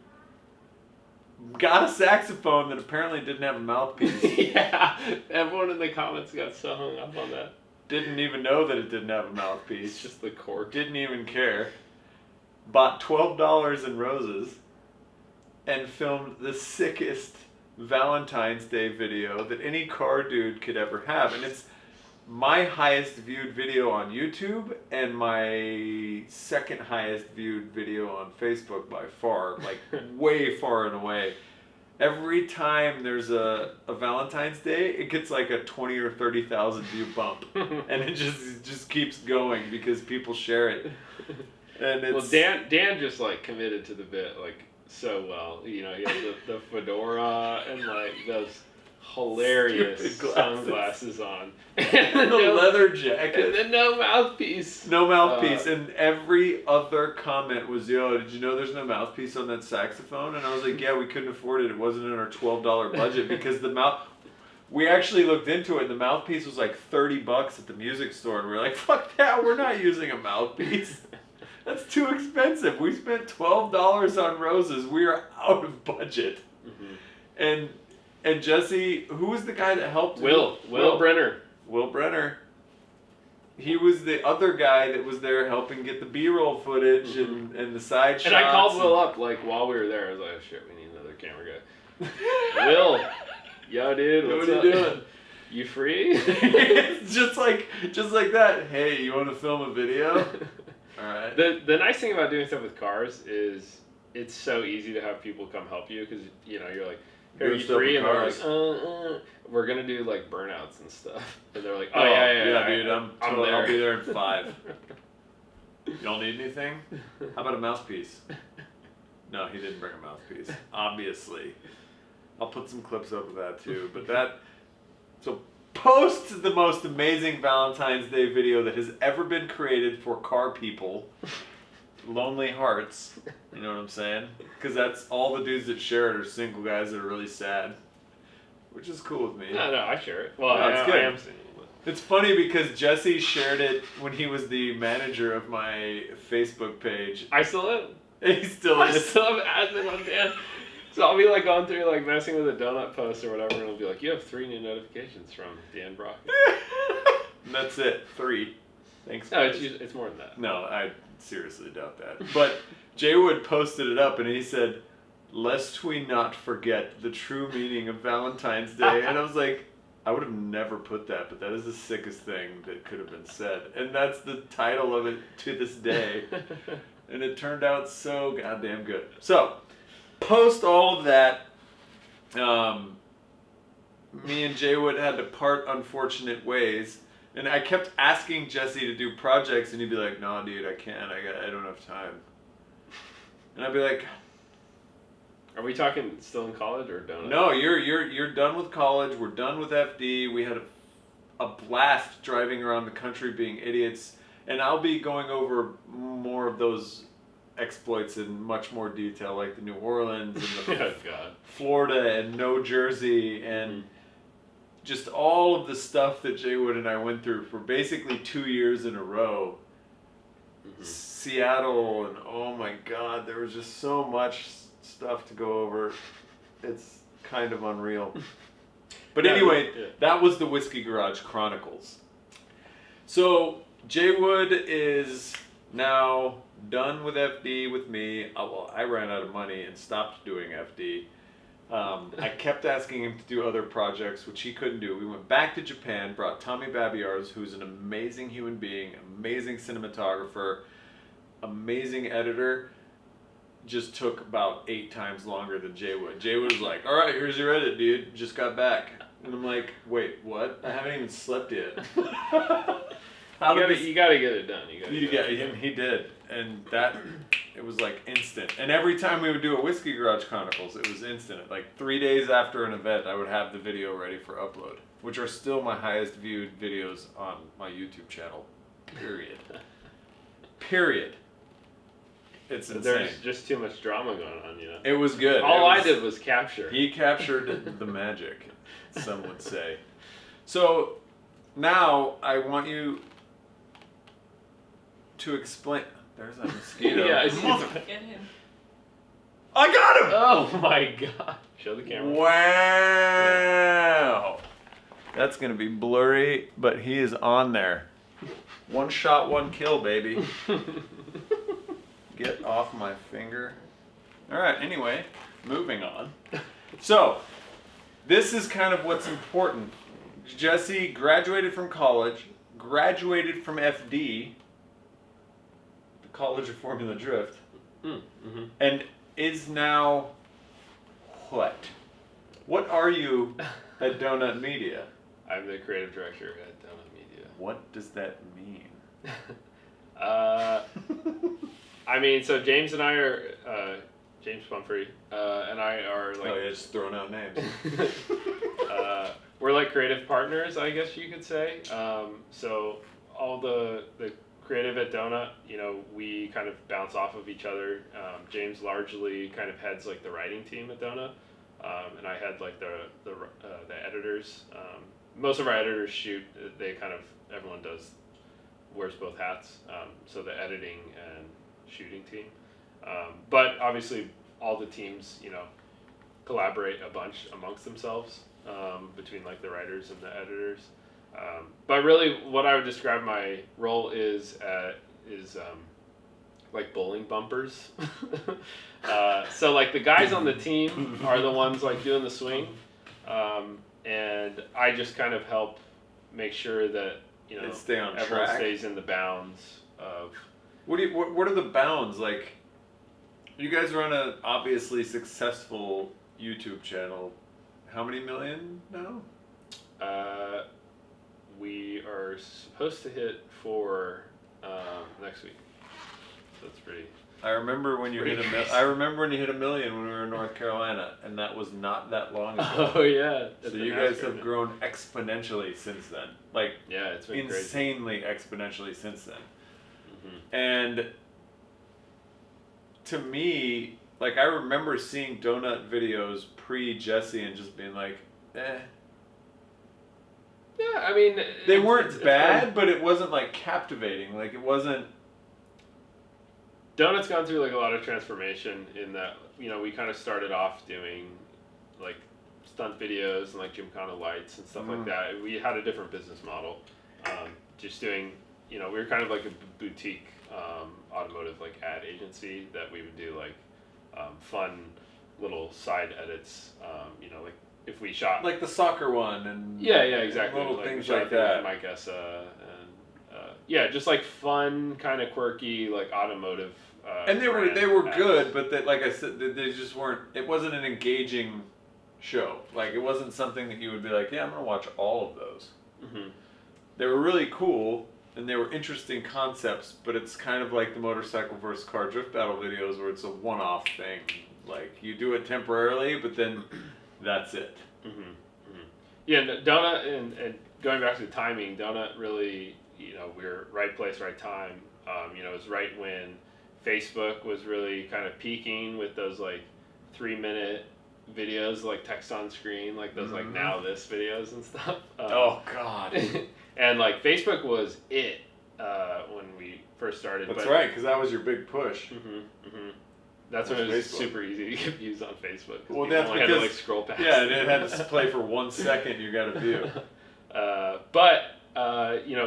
Got a saxophone that apparently didn't have a mouthpiece. Yeah, everyone in the comments got so hung up on that. Didn't even know that it didn't have a mouthpiece. It's just the cork. Didn't even care. Bought $12 in roses and filmed the sickest Valentine's Day video that any car dude could ever have. And it's my highest viewed video on YouTube and my second highest viewed video on Facebook by far, like way far and away. Every time there's a Valentine's Day, it gets like a 20 or 30,000 view bump, and it just keeps going because people share it. And it's, well, Dan just like committed to the bit like so well. You know, he had the fedora and like those hilarious sunglasses on, and the leather jacket, and then no mouthpiece. No mouthpiece, and every other comment was, "Yo, did you know there's no mouthpiece on that saxophone?" And I was like, "Yeah, we couldn't afford it. It wasn't in our $12 budget because the mouth." We actually looked into it. The mouthpiece was like $30 at the music store, and we were like, "Fuck that! We're not using a mouthpiece. That's too expensive. We spent $12 on roses. We are out of budget." Mm-hmm. And Jesse, who was the guy that helped? Will Brenner. Will Brenner. he was the other guy that was there helping get the B-roll footage and the side shots. And I called Will up like while we were there. I was like, oh, shit, we need another camera guy. Will, yo, dude, what's what up? are you doing? You free? It's just like that. Hey, you want to film a video? All right. The nice thing about doing stuff with cars is it's so easy to have people come help you because you're like, hey, are Doing you stuff free? with And they're cars. like, we're gonna do like burnouts and stuff. And they're like, Oh, yeah, dude, I'm I'll there. be there in 5. Y'all need anything? How about a mouthpiece? No, he didn't bring a mouthpiece. Obviously. I'll put some clips up of that too. But so post the most amazing Valentine's Day video that has ever been created for car people. Lonely Hearts. You know what I'm saying? Because that's all the dudes that share it are single guys that are really sad. Which is cool with me. No, I share it. Well, No, it's I good. am single. But... It's funny because Jesse shared it when he was the manager of my Facebook page. I still am. He still I is. still have admin on Dan. So I'll be like going through like messing with a donut post or whatever, and it'll be like, you have 3 new notifications from Dan Brockett. And that's it. 3. Thanks. No, guys. it's more than that. No, I seriously doubt that. But Jay Wood posted it up and he said, lest we not forget the true meaning of Valentine's Day. And I was like, I would have never put that, but that is the sickest thing that could have been said. And that's the title of it to this day. And it turned out so goddamn good. So, post all of that, me and Jay Wood had to part unfortunate ways. And I kept asking Jesse to do projects, and he'd be like, "No, dude, I can't. I don't have time." And I'd be like, Are we talking still in college or donut? "No, you're done with college. We're done with FD. We had a blast driving around the country being idiots, and I'll be going over more of those exploits in much more detail, like the New Orleans and the Oh, God. Florida and No Jersey and." Just all of the stuff that Jay Wood and I went through for basically 2 years in a row. Mm-hmm. Seattle, and oh my God, there was just so much stuff to go over. It's kind of unreal. But anyway, that was the Whiskey Garage Chronicles. So Jay Wood is now done with FD with me. Well, I ran out of money and stopped doing FD. I kept asking him to do other projects, which he couldn't do. We went back to Japan, brought Tommy Babiars, who's an amazing human being, amazing cinematographer, amazing editor. Just took about 8 times longer than Jay Wood. Jay Wood was like, all right, here's your edit, dude. Just got back. And I'm like, wait, what? I haven't even slept yet. You gotta get it done. He did. And it was like instant. And every time we would do a Whiskey Garage Chronicles, it was instant. Like 3 days after an event, I would have the video ready for upload, which are still my highest viewed videos on my YouTube channel. Period. It's insane. There's just too much drama going on, you know. It was good. All I did was capture. He captured the magic, some would say. So now I want you to explain. There's a mosquito. Yeah, I see Get him. I got him! Oh my God. Show the camera. Wow. That's going to be blurry, but he is on there. 1 shot, 1 kill, baby. Get off my finger. All right, anyway, moving on. So, this is kind of what's important. Jesse graduated from college, graduated from FD, the College of Formula Drift, Mm-hmm. and is now what? What are you at Donut Media? I'm the creative director at Donut Media. What does that mean? I mean, so James and I are, James Pumphrey, and I are like... Oh, yeah, just throwing out names. we're like creative partners, I guess you could say. So all the creative at Donut, you know, we kind of bounce off of each other. James largely kind of heads like the writing team at Donut, and I head like the editors. Most of our editors shoot. Everyone wears both hats. So the editing and shooting team. But obviously all the teams, you know, collaborate a bunch amongst themselves, between like the writers and the editors. But really, what I would describe my role is like bowling bumpers. So like the guys on the team are the ones like doing the swing, and I just kind of help make sure that They stay on everyone track. stays in the bounds of. What are the bounds? Like, you guys run a obviously successful YouTube channel. How many million now? We are supposed to hit 4 next week. So that's pretty. I remember when you Pretty hit crazy. I remember when you hit 1 million when we were in North Carolina, and that was not that long ago. Oh yeah. So at the you guys NASCAR have event. grown exponentially since then. Like, Yeah, it's been crazy. insanely exponentially since then. Mm-hmm. And to me, like, I remember seeing donut videos pre-Jesse and just being like, eh. Yeah, I mean, They it's- weren't it's bad, fun. but it wasn't like captivating. Like, it wasn't. Donut's gone through like a lot of transformation in that, we kind of started off doing like stunt videos and like Gymkhana lights and stuff like that. We had a different business model. Just doing, we were kind of like a boutique automotive like ad agency that we would do like fun little side edits. Like if we shot Like the soccer one and yeah, exactly. little like things we shot like things with that. Mike Essa and just like fun, kind of quirky, like automotive. And they were ads. good, but they, like I said, they just weren't. It wasn't an engaging show. Like, it wasn't something that you would be like, yeah, I'm gonna watch all of those. Mm-hmm. They were really cool and they were interesting concepts, but it's kind of like the motorcycle versus car drift battle videos where it's a one-off thing. Like, you do it temporarily, but then that's it. Mm-hmm. Mm-hmm. Yeah, Donut and going back to the timing, Donut really, we were right place, right time. It was right when Facebook was really kind of peaking with those like 3-minute videos, like text on screen, like those like now this videos and stuff. Oh God. And like Facebook was it when we first started. That's but, right, because that was your big push. That's when it was Facebook. super easy to get views on Facebook. Well, People that's only had to because- like scroll past. Yeah, and it had to play for 1 second. You got a view.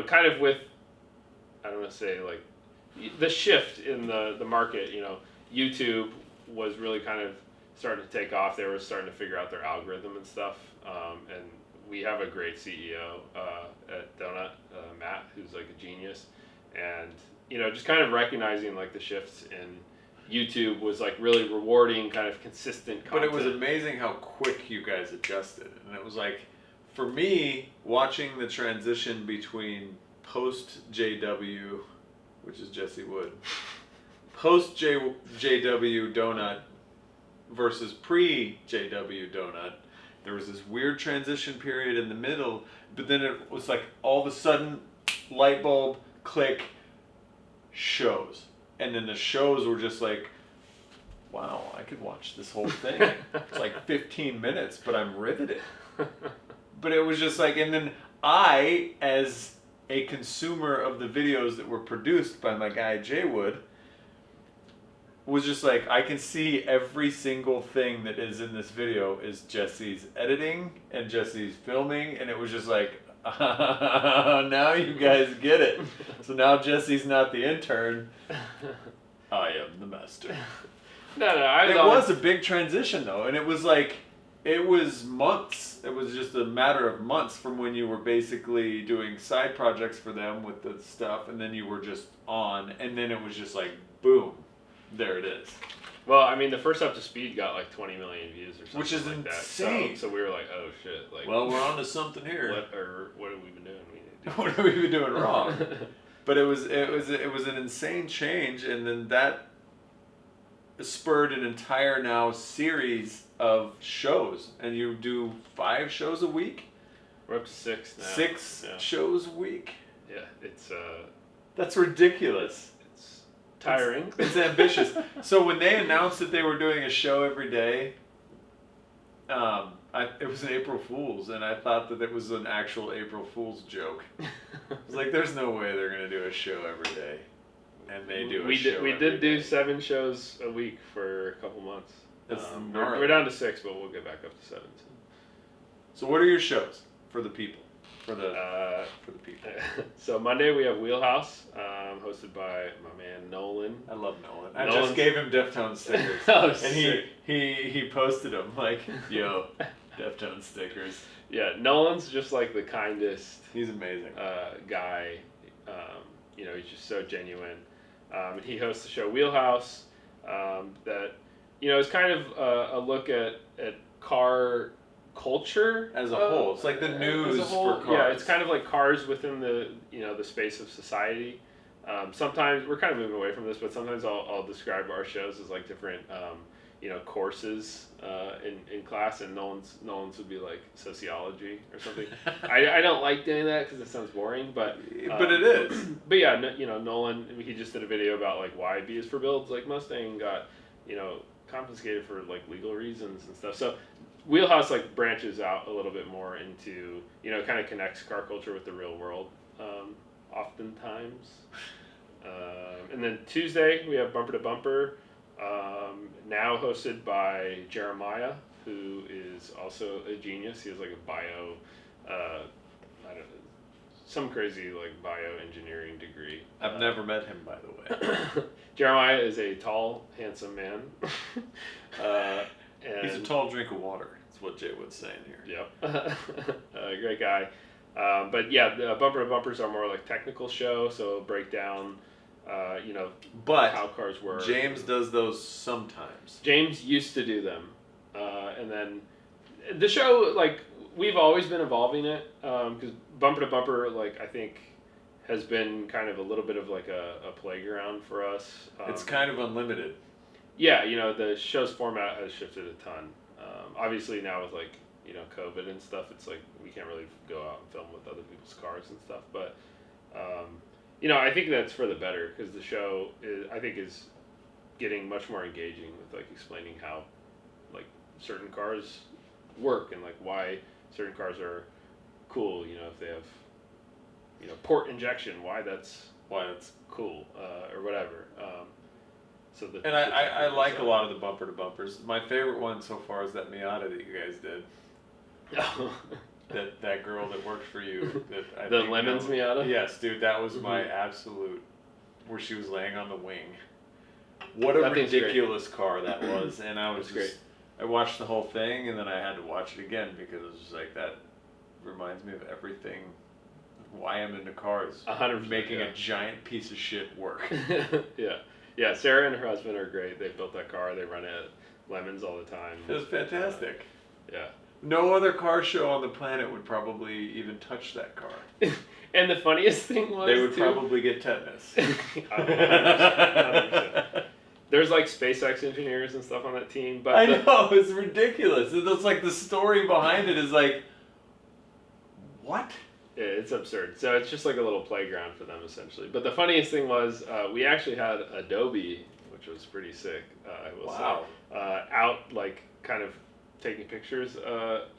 Kind of with, I don't want to say like, the shift in the market, YouTube was really kind of starting to take off. They were starting to figure out their algorithm and stuff. And we have a great CEO at Donut, Matt, who's like a genius. And, just kind of recognizing like the shifts in YouTube was like really rewarding, kind of consistent But content. it was amazing how quick you guys adjusted. And it was like, for me, watching the transition between post JW, which is Jesse Wood, post JW Donut versus pre JW Donut, there was this weird transition period in the middle, but then it was like all of a sudden, light bulb, click, shows. And then the shows were just like, wow, I could watch this whole thing. It's like 15 minutes, but I'm riveted. But it was just like, and then I, as a consumer of the videos that were produced by my guy Jay Wood, was just like, I can see every single thing that is in this video is Jesse's editing and Jesse's filming, and it was just like, now you guys get it. So now Jesse's not the intern. I am the master. No, It was a big transition though, and it was like, it was months. It was just a matter of months from when you were basically doing side projects for them with the stuff, and then you were just on, and then it was just like, boom, there it is. Well, I mean, the first Up to Speed got like 20 million views or something Which is like insane. that. So we were like, oh shit, like, Well, we're on to something here. what have we been doing? We need to do What have we been doing wrong? But it was an insane change, and then that spurred an entire now series of shows, and you do 5 shows a week. We're up to 6 now. 6 Yeah. shows a week. Yeah, it's That's ridiculous. tiring. It's ambitious. So when they announced that they were doing a show every day, it was an April Fool's, and I thought that it was an actual April Fool's joke. I was like, there's no way they're going to do a show every day. And they do a show We every did do day. 7 shows a week for a couple months. That's We're gnarly. down to 6, but we'll get back up to 7 soon. So what are your shows for the people? for the people. So Monday we have Wheelhouse, hosted by my man Nolan. I love Nolan. I Nolan's- just gave him Deftones stickers. Oh, and sick. he posted them like, yo, Deftones stickers. Yeah, Nolan's just like the kindest He's amazing. guy. You know, he's just so genuine. And he hosts the show Wheelhouse. That, you know, is kind of a look at car culture As a whole. It's like the news for cars. Yeah, it's kind of like cars within the, you know, the space of society. Sometimes we're kind of moving away from this, but sometimes I'll describe our shows as like different, you know, courses in class, and Nolan's would be like sociology or something. I don't like doing that because it sounds boring, but it is. But yeah, you know, Nolan, he just did a video about like why B is for builds, like Mustang got, you know, confiscated for like legal reasons and stuff. So Wheelhouse like branches out a little bit more into, you know, kind of connects car culture with the real world, oftentimes. And then Tuesday we have Bumper to Bumper, now hosted by Jeremiah, who is also a genius. He has like a bio, I don't know, some crazy like bioengineering degree. I've never met him, by the way. Jeremiah is a tall, handsome man. And He's a tall drink of water. That's what Jay would say in here. Yep. Great guy. But yeah, the Bumper to Bumpers are more like technical show, so break down, you know, But how cars work. James does those sometimes. James used to do them. And then the show, like, we've always been evolving it, because Bumper to Bumper, like, I think has been kind of a little bit of like a playground for us. It's kind of unlimited. Yeah, you know, the show's format has shifted a ton. Obviously now with like, you know, COVID and stuff, it's like we can't really go out and film with other people's cars and stuff. But, you know, I think that's for the better, because the show I think is getting much more engaging with like explaining how like certain cars work and like why certain cars are cool. You know, if they have, you know, port injection, why that's cool, or whatever. And I like a lot of the Bumper to Bumpers. My favorite one so far is that Miata that you guys did. that girl that worked for you. That I The think Lemons Miata? Yes, dude, that was my absolute, where she was laying on the wing. What a That thing's ridiculous car that was. And I was That's great. I watched the whole thing, and then I had to watch it again because it was just like, that reminds me of everything, why I'm into cars. 100%, Making yeah. a giant piece of shit work. Yeah, Sarah and her husband are great. They built that car. They run it at Lemons all the time. It was fantastic. Yeah. No other car show on the planet would probably even touch that car. And the funniest thing was, They would too, probably get tetanus. 100%. There's like SpaceX engineers and stuff on that team, but I know, it's ridiculous. It's like the story behind it is like, what? Yeah, it's absurd. So it's just like a little playground for them, essentially. But the funniest thing was, we actually had Adobe, which was pretty sick, I will Wow. say, out, like, kind of taking pictures, you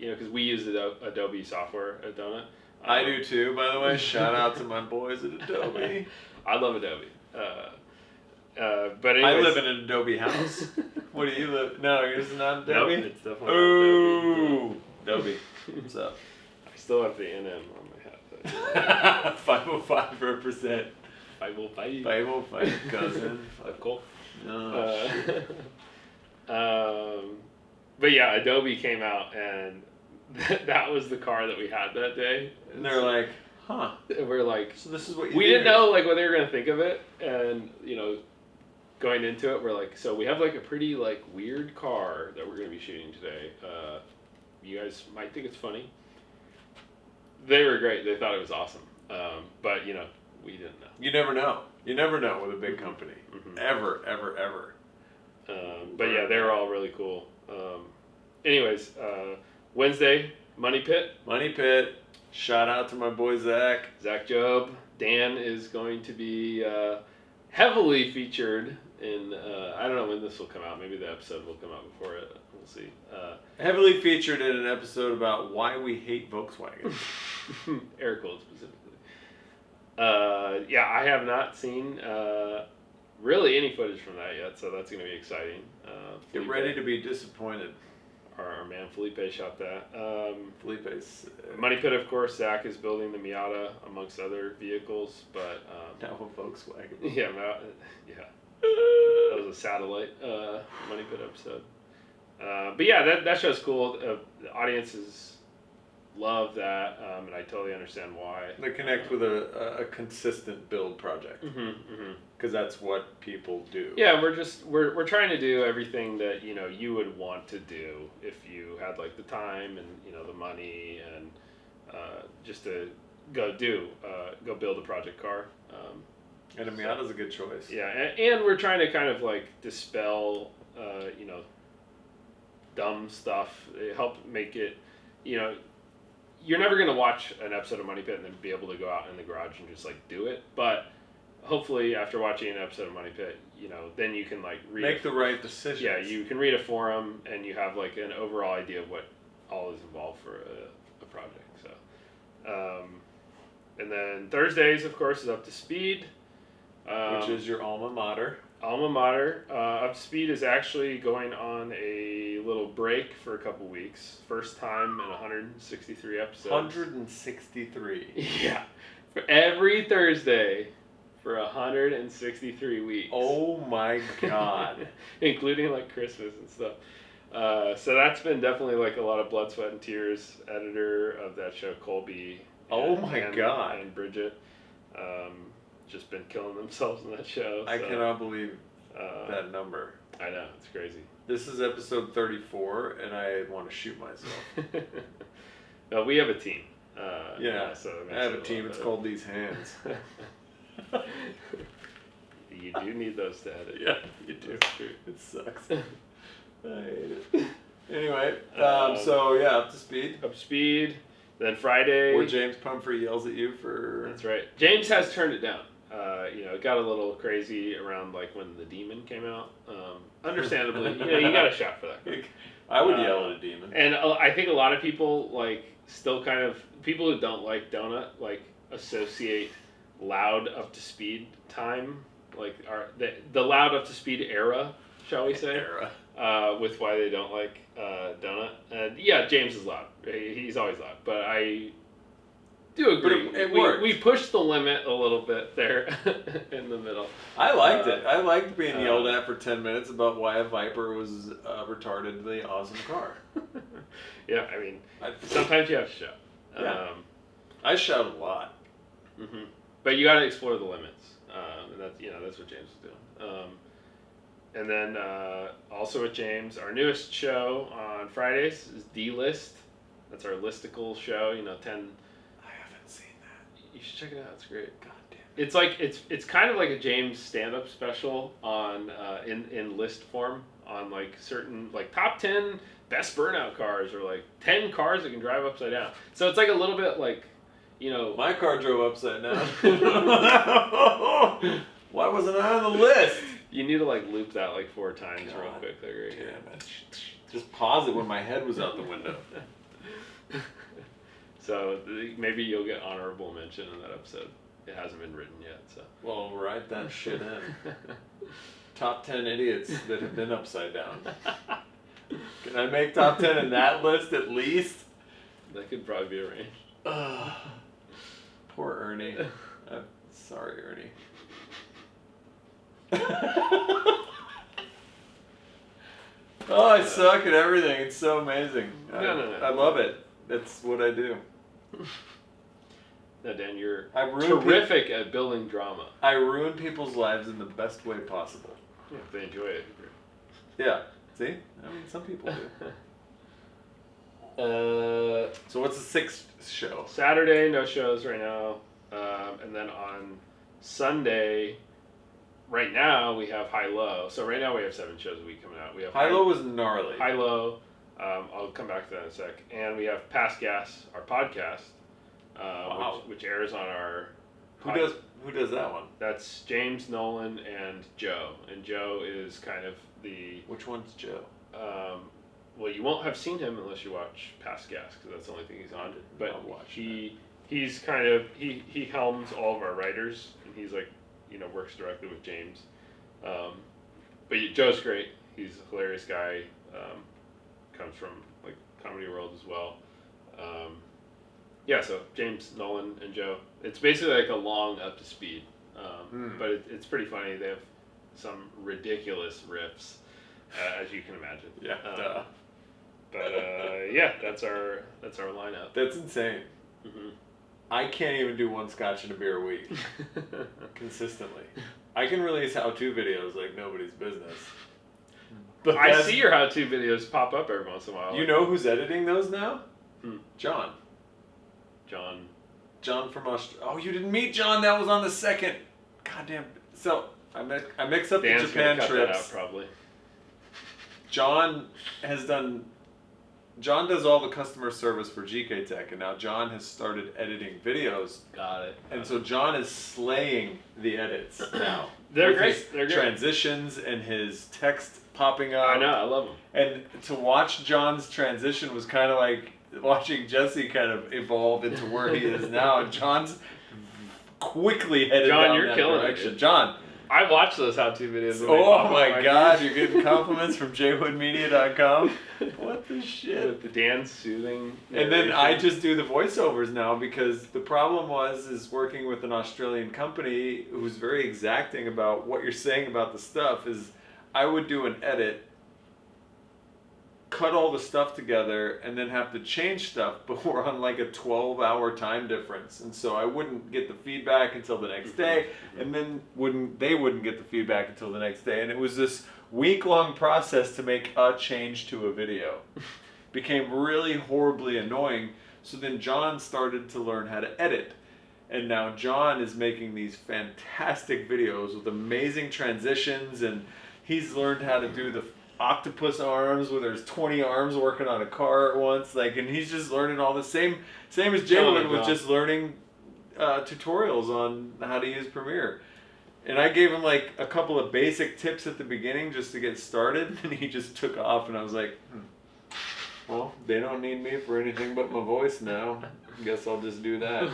know, because we use Adobe software at Donut. I do too, by the way. Shout out to my boys at Adobe. I love Adobe. But anyways, I live in an Adobe house. What do you live? No, yours is not Adobe? Nope, it's definitely Ooh. not Adobe. Adobe. What's up? I still have the NM on my hat. 505%. 505. 505, cousin. Cool. Oh, shit. But yeah, Adobe came out, and that was the car that we had that day. And they're like, huh. We're like, So this is what you we do didn't here. know like what they were gonna think of it, and you know, going into it, we're like, so we have like a pretty like weird car that we're gonna be shooting today. You guys might think it's funny. They were great. They thought it was awesome. But you know, we didn't know. You never know. You never know with a big company. Mhm. Ever, ever, ever. But yeah, they were all really cool. Anyways, Wednesday, Money Pit. Money Pit. Shout out to my boy Zach. Zach Job. Dan is going to be heavily featured in, I don't know when this will come out. Maybe the episode will come out before it. We'll see. Heavily featured in an episode about why we hate Volkswagen. Air cooled specifically. Yeah, I have not seen really any footage from that yet, so that's going to be exciting. Get ready to be disappointed. our man Felipe shot that. Felipe's Money Pit, of course, Zach is building the Miata amongst other vehicles, but now a Volkswagen. yeah, that was a satellite Money Pit episode. But yeah, that show's cool. The audiences love that, and I totally understand why. They connect with a consistent build project because that's what people do. Yeah, we're trying to do everything that you would want to do if you had like the time and the money and just to go build a project car. And a Miata's a good choice. Yeah, and we're trying to kind of like dispel dumb stuff. Help make it you're never going to watch an episode of Money Pit and then be able to go out in the garage and just like do it. But hopefully after watching an episode of Money Pit, then you can like make the right decisions. Yeah, you can read a forum and you have like an overall idea of what all is involved for a project. So, and then Thursdays, of course, is Up to Speed. Which is your alma mater. Alma mater. Up to Speed is actually going on a little break for a couple weeks. First time in 163 episodes. 163. Yeah. For every Thursday for 163 weeks. Oh my God. Including like Christmas and stuff. So that's been definitely like a lot of blood, sweat, and tears. Editor of that show, Colby. God. And Bridget. Just been killing themselves in that show. I cannot believe that number. I know, it's crazy. This is episode 34, and I want to shoot myself. No, we have a team. So I have a team. It's called These Hands. You do need those to edit. Yeah, you do. That's true. It sucks. I hate it. Anyway, so yeah, Up to Speed. Up to Speed. Then Friday. Where James Pumphrey yells at you for. That's right. James has turned it down. It got a little crazy around like when The Demon came out. Understandably, you got a shot for that. I would yell at a demon. And I think a lot of people like still kind of people who don't like Donut like associate loud Up to Speed time like the loud Up to Speed era, shall we say? With why they don't like Donut. And yeah, James is loud. He's always loud, but I do agree. But it worked. We pushed the limit a little bit there in the middle. I liked it. I liked being yelled at for 10 minutes about why a Viper was a retardedly awesome car. Yeah, I mean, sometimes you have to shout. Yeah. I shout a lot. Mm-hmm. But you got to explore the limits, and that's what James was doing. And then also with James, our newest show on Fridays is D-List. That's our listicle show. 10. I haven't seen that. You should check it out. It's great. God damn. It's like it's kind of like a James stand-up special on in list form on like certain like top 10 best burnout cars or like 10 cars that can drive upside down. So it's like a little bit like my car drove upside down. Why wasn't I on the list? You need to like loop that like 4 times real quick. Like right here. Damn it. Just pause it when my head was out the window. So maybe you'll get honorable mention in that episode. It hasn't been written yet, so. Well, write that shit in. Top 10 idiots that have been upside down. Can I make top 10 in that list at least? That could probably be arranged. Poor Ernie. I'm sorry, Ernie. Oh, I suck at everything. It's so amazing. No. I love it. That's what I do. No, Dan, you're ruin terrific at building drama. I ruin people's lives in the best way possible. Yeah, if they enjoy it. Yeah. See? I mean, some people do. So what's the 6th show? Saturday, no shows right now. And then on Sunday, right now, we have High Low. So right now we have 7 shows a week coming out. We have High Low was gnarly. High Low. I'll come back to that in a sec. And we have Past Gas, our podcast, Wow. which airs on our... Who does that one? That's James, Nolan, and Joe. And Joe is kind of the... Which one's Joe? Well, you won't have seen him unless you watch Past Gas, because that's the only thing he's on. But he's kind of... He helms all of our writers, and he's like, works directly with James. But Joe's great. He's a hilarious guy. comes from like comedy world as well. Yeah, so James, Nolan, and Joe. It's basically like a long Up to Speed, but it's pretty funny. They have some ridiculous riffs, as you can imagine. Yeah. But yeah, that's our lineup. That's insane. Mm-hmm. I can't even do one scotch and a beer a week consistently. I can release how-to videos like nobody's business. But I see your how-to videos pop up every once in a while. You know who's editing those now? John. John from Australia. Oh, you didn't meet John. That was on the second. Goddamn. So I mix up Dan's the Japan gonna cut trips. that out, probably. John does all the customer service for GK Tech, and now John has started editing videos. Got it. And so John is slaying the edits now. They're With great. his They're great. Transitions and his text popping up. I know. I love them. And to watch John's transition was kind of like watching Jesse kind of evolve into where he is now. And John's quickly headed John, down you're that killing it, direction. dude. John. I watch those how-to videos. when they Oh pop up my on God, feed. you're getting compliments from jwoodmedia.com. What the shit? With the Dan soothing. And then I narration. just do the voiceovers now because the problem is working with an Australian company who's very exacting about what you're saying about the stuff is I would do an edit, cut all the stuff together, and then have to change stuff, but we're on like a 12-hour time difference. And so I wouldn't get the feedback until the next day, and then they wouldn't get the feedback until the next day. And it was this week-long process to make a change to a video. Became really horribly annoying. So then John started to learn how to edit. And now John is making these fantastic videos with amazing transitions, and he's learned how to do the octopus arms where there's 20 arms working on a car at once, and he's just learning all the same as Jalen was just learning tutorials on how to use Premiere. And I gave him like a couple of basic tips at the beginning just to get started, and he just took off, and I was like, well, they don't need me for anything but my voice now. Guess I'll just do that.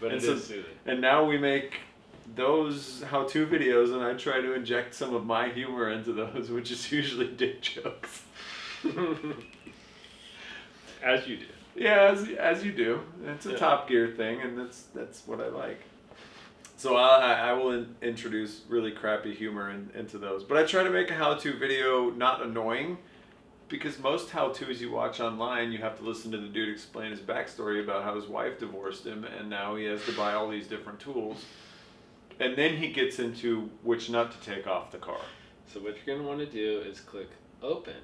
But and it is soothing. And now we make those how-to videos, and I try to inject some of my humor into those, which is usually dick jokes. As you do. Yeah, as you do. It's a Top Gear thing, and that's what I like. So I will introduce really crappy humor into those. But I try to make a how-to video not annoying, because most how-tos you watch online, you have to listen to the dude explain his backstory about how his wife divorced him, and now he has to buy all these different tools. And then he gets into which nut to take off the car. So what you're going to want to do is click open.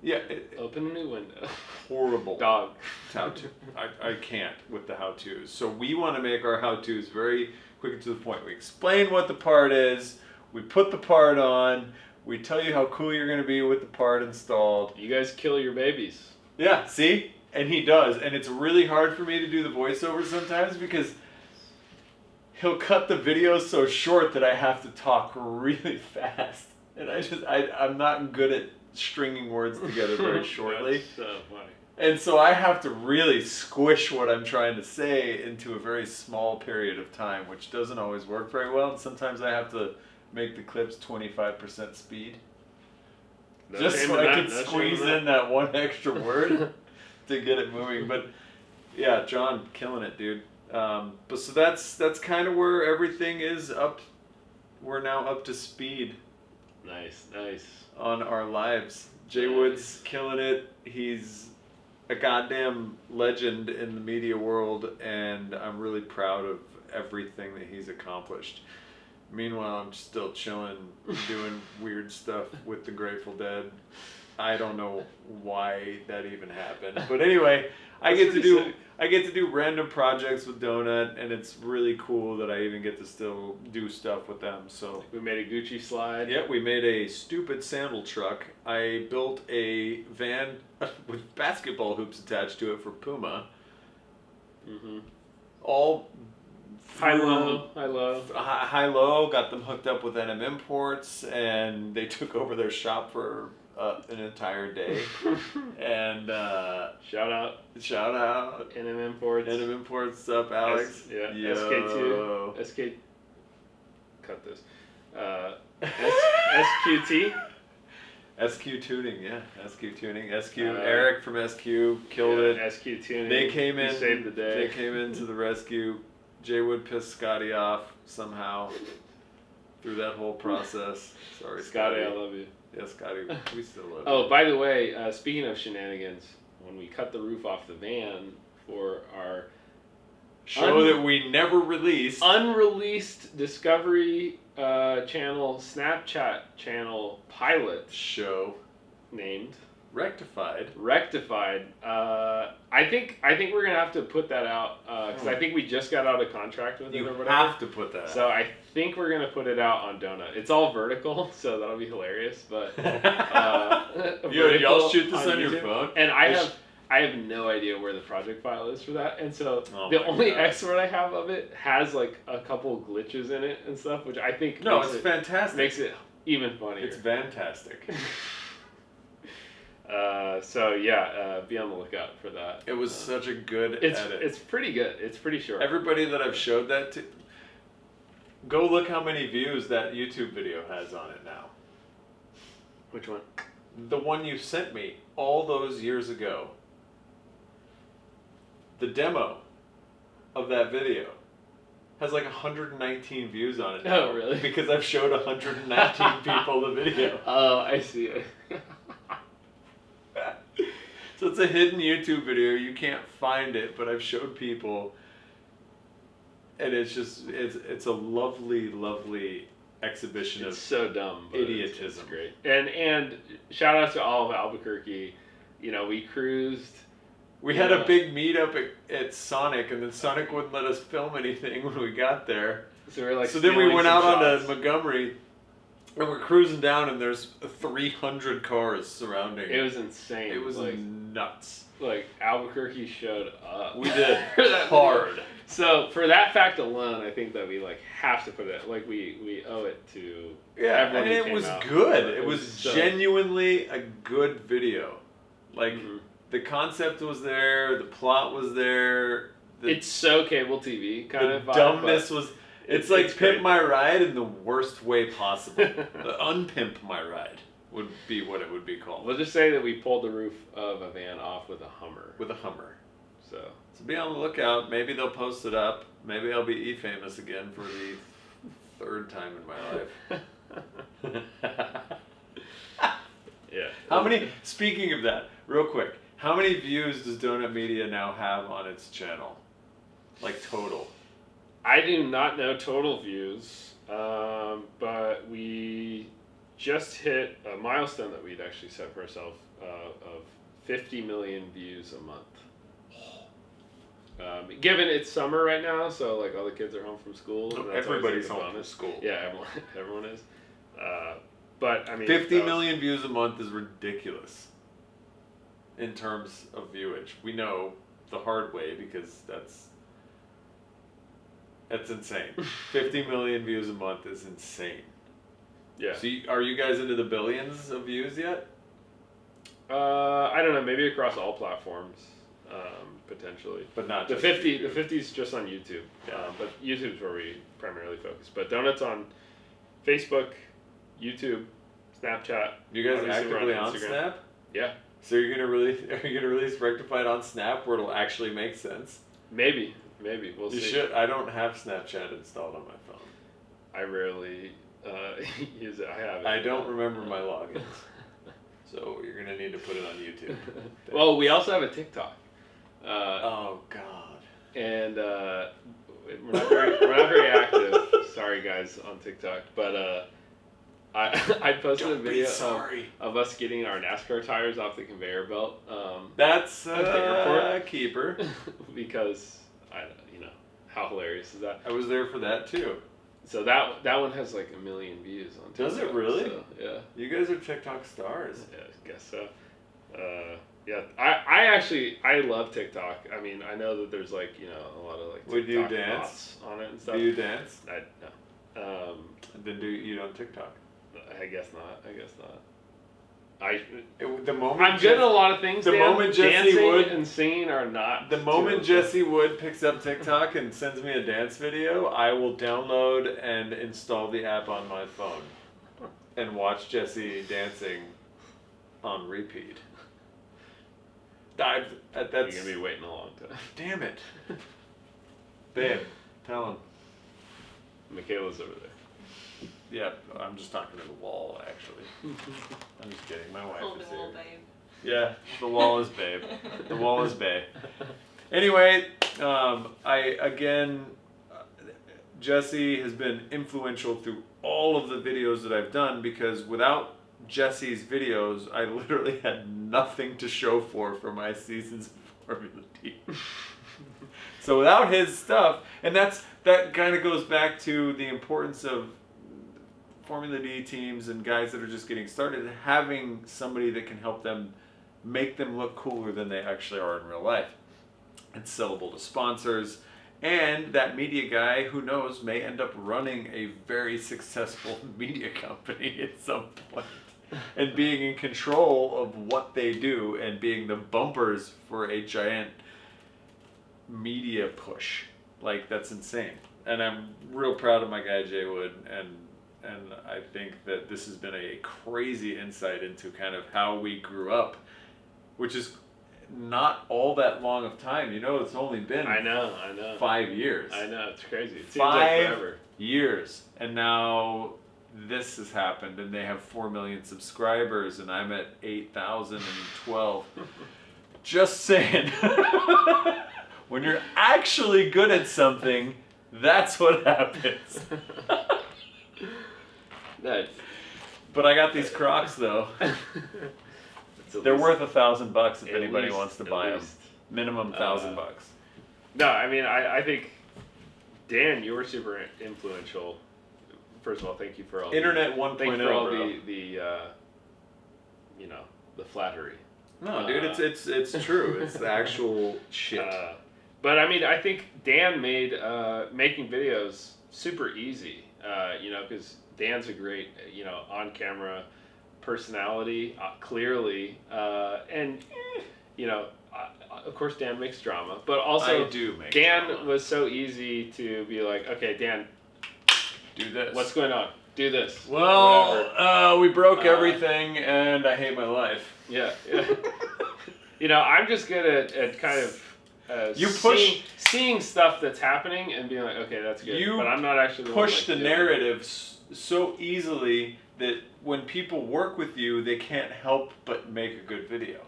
Yeah. Open a new window. Horrible. Dog. How-to. I can't with the how-tos. So we want to make our how-tos very quick and to the point. We explain what the part is. We put the part on. We tell you how cool you're going to be with the part installed. You guys kill your babies. Yeah, see? And he does. And it's really hard for me to do the voiceover sometimes because he'll cut the videos so short that I have to talk really fast. And I'm not good at stringing words together very shortly. That's so funny. And so I have to really squish what I'm trying to say into a very small period of time, which doesn't always work very well. And sometimes I have to make the clips 25% speed. Just so I can squeeze in that one extra word to get it moving. But yeah, John, killing it, dude. But so that's kind of where everything is up. We're now up to speed. Nice. On our lives. Jay Wood's killing it. He's a goddamn legend in the media world, and I'm really proud of everything that he's accomplished. Meanwhile, I'm still chilling, doing weird stuff with the Grateful Dead. I don't know why that even happened, but anyway, I get to do random projects with Donut, and it's really cool that I even get to still do stuff with them. So we made a Gucci slide. Yeah, we made a stupid sandal truck. I built a van with basketball hoops attached to it for Puma. Mm-hmm. All high-low. Got them hooked up with NM Imports, and they took over their shop for an entire day. And shout out NM Imports. NM Imports up, Alex. SK2. Cut this. SQT. SQ Tuning, yeah. SQ Tuning. SQ, Eric from SQ killed it. SQ Tuning. They came in. Saved the day. They came into the rescue. Jay Wood pissed Scotty off somehow through that whole process. Sorry, Scotty, I love you. Yeah, Scotty, we still love you. Oh, by the way, speaking of shenanigans, when we cut the roof off the van for our show that we never released, unreleased Discovery Channel, Snapchat channel pilot show named Rectified. I think we're gonna have to put that out because I think we just got out of contract with it You or whatever. have to put that out. So I think we're gonna put it out on Donut. It's all vertical, so that'll be hilarious. But y'all shoot this on your YouTube. phone. And I have no idea where the project file is for that, and so Oh the my only God. export I have of it has like a couple glitches in it and stuff, which I think Fantastic. makes it even funnier. It's fantastic. So yeah, be on the lookout for that. It was such a good edit. It's pretty good. It's pretty short. Everybody that I've showed that to, go look how many views that YouTube video has on it now. Which one? The one you sent me all those years ago. The demo of that video has like 119 views on it now. Oh, really? Because I've showed 119 people the video. Oh, I see it. So it's a hidden YouTube video. You can't find it, but I've showed people, and it's just it's a lovely, lovely exhibition It's of so dumb, but idiotism. It's great. And shout out to all of Albuquerque. You know, we cruised. We had a big meetup at Sonic, and then Sonic wouldn't let us film anything when we got there. So we were like. So then we stealing went some out shots. onto Montgomery, and we're cruising down, and there's 300 cars surrounding. It was insane. It was like nuts. like Albuquerque showed up. We did For that hard. video. So for that fact alone, I think that we like have to put it like we owe it to. Yeah, everyone and who it came was out. good. It was so- genuinely a good video. Like Mhm. the concept was there, the plot was there. It's so cable TV kind the of vibe, dumbness but was. It's like it's Pimp great. My Ride in the worst way possible. The Unpimp My Ride would be what it would be called. We'll just say that we pulled the roof of a van off with a Hummer. With a Hummer. So So be on the lookout. Maybe they'll post it up. Maybe I'll be E-famous again for the third time in my life. yeah. How many, speaking of that, real quick, how many views does Donut Media now have on its channel? Like total? I do not know total views, but we just hit a milestone that we'd actually set for ourselves of 50 million views a month. Given it's summer right now, so like all the kids are home from school. And that's always, Everybody's like, the home from bonus. school. Yeah, everyone is. But I mean, 50 that was- million views a month is ridiculous in terms of viewage. We know the hard way because that's insane. 50 million views a month is insane. Yeah. So are you guys into the billions of views yet? I don't know. Maybe across all platforms, potentially. But not The just 50, YouTube. the 50 is just on YouTube. Yeah. But YouTube's where we primarily focus. But Donut's on Facebook, YouTube, Snapchat. You guys Obviously, we're actively on Instagram. Snap? Yeah. So are you gonna release Rectified on Snap where it'll actually make sense? Maybe. We'll You see. should. I don't have Snapchat installed on my phone. I rarely use it. I have it. I don't remember my logins. So you're gonna need to put it on YouTube. Well, we also have a TikTok. Oh God. And we're not very active. Sorry, guys, on TikTok. But I posted a Don't be video sorry. of us getting our NASCAR tires off the conveyor belt. That's Pit report. a keeper. Because how hilarious is that? I was there for that too. So that one has like 1 million views on TikTok. Does it really? So, yeah. You guys are TikTok stars. Yeah, I guess so. Yeah, I love TikTok. I mean, I know that there's like a lot of like Would you TikTok dance? bots on it and stuff. Do you dance? No. Then do you eat on TikTok? I guess not. The moment I'm good at a lot of things. the Dan. moment Jesse Dancing Wood- and singing are not. The two moment of them. Jesse Wood picks up TikTok and sends me a dance video, I will download and install the app on my phone and watch Jesse dancing on repeat. That's You're going to be waiting a long time. damn it. Babe, tell him. Michaela's over there. Yeah, I'm just talking to the wall, actually. I'm just kidding. My wife Hold is the wall, here. babe. Yeah, the wall is babe. The wall is babe. Anyway, Jesse has been influential through all of the videos that I've done, because without Jesse's videos, I literally had nothing to show for my seasons of Formula D. So without his stuff, and that kind of goes back to the importance of Formula D teams and guys that are just getting started, having somebody that can help them make them look cooler than they actually are in real life. It's sellable to sponsors, and that media guy, who knows, may end up running a very successful media company at some point and being in control of what they do and being the bumpers for a giant media push. Like, that's insane. And I'm real proud of my guy Jay Wood, and I think that this has been a crazy insight into kind of how we grew up, which is not all that long of time. You know, it's only been I know. 5 years. I know, it's crazy. It seems 5 like forever. years. And now this has happened, and they have 4 million subscribers, and I'm at 8,012. Just saying. When you're actually good at something, that's what happens. That, But I got these Crocs though. They're worth $1,000 if anybody wants to buy them. Minimum $1,000. No, I mean, I think, Dan, you were super influential. First of all, thank you for all Internet 1.0, thank you for all bro. the flattery. No, dude, it's true. It's the actual shit. But I mean, I think Dan made making videos super easy. Because Dan's a great, on-camera personality, clearly, and of course Dan makes drama, but also I do make Dan drama. was so easy to be like, okay, Dan, Do this. what's going on? Do this. Well, we broke everything, and I hate my life. Yeah. I'm just good at kind of You push- seeing stuff that's happening and being like, okay, that's good. You but I'm not actually push the one, like, narrative so easily that when people work with you, they can't help but make a good video.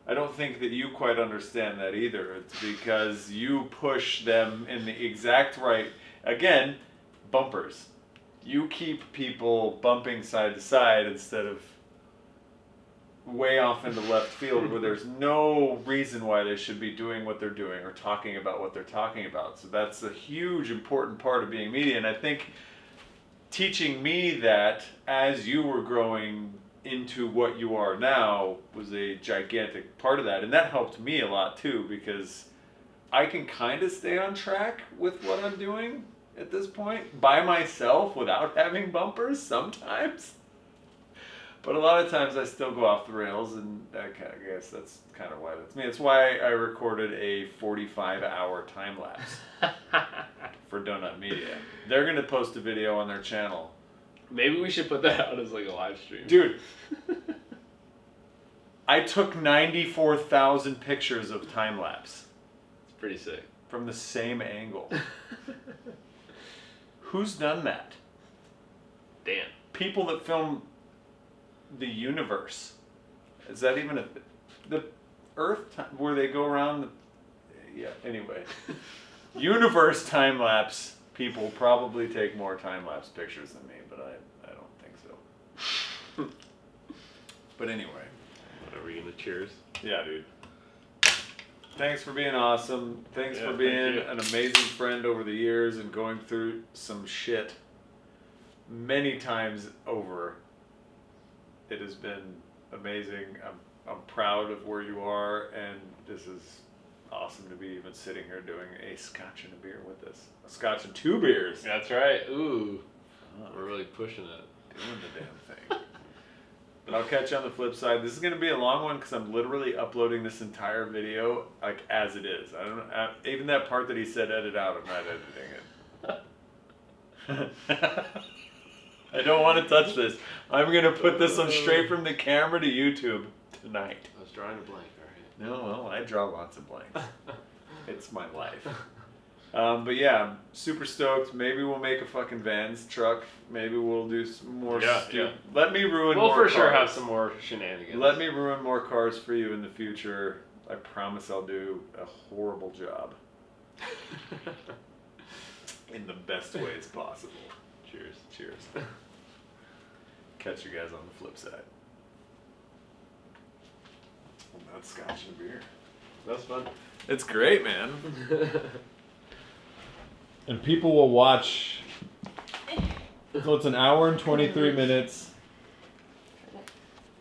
I don't think that you quite understand that either. It's because you push them in the exact right, again, bumpers. You keep people bumping side to side instead of way off into left field where there's no reason why they should be doing what they're doing or talking about what they're talking about. So that's a huge, important part of being media. And I think teaching me that as you were growing into what you are now was a gigantic part of that. And that helped me a lot too, because I can kind of stay on track with what I'm doing at this point by myself without having bumpers sometimes. But a lot of times I still go off the rails, and I guess that's kind of why that's me. It's why I recorded a 45-hour time lapse for Donut Media. They're going to post a video on their channel. Maybe we should put that out as like a live stream. Dude, I took 94,000 pictures of time lapse It's pretty sick. from the same angle. Who's done that? Dan. People that film the universe. Is that even the Earth where they go around? Yeah. Anyway, universe time lapse people probably take more time lapse pictures than me, but I don't think so. But anyway. What are we gonna cheers? Yeah, dude. Thanks for being awesome. Thanks for Thank being you. an amazing friend over the years and going through some shit many times over. It has been amazing. I'm proud of where you are, and this is awesome to be even sitting here doing a scotch and a beer with us. A scotch and 2 beers. That's right. Ooh, Oh, we're really pushing it. doing the damn thing. But I'll catch you on the flip side. This is going to be a long one because I'm literally uploading this entire video like as it is. I don't know, even that part that he said edit out, I'm not editing it. I don't want to touch this. I'm gonna put this one straight from the camera to YouTube tonight. I was drawing a blank, alright. No, well, I draw lots of blanks. It's my life. But yeah, super stoked. Maybe we'll make a fucking Vans truck. Maybe we'll do some more. Yeah. Let me ruin We'll more for cars. sure have some more shenanigans. Let me ruin more cars for you in the future. I promise I'll do a horrible job. In the best ways possible. Cheers. Cheers. Catch you guys on the flip side. Well, that's scotch and beer. That's fun. It's great, man. And people will watch. So it's an hour and 23 minutes.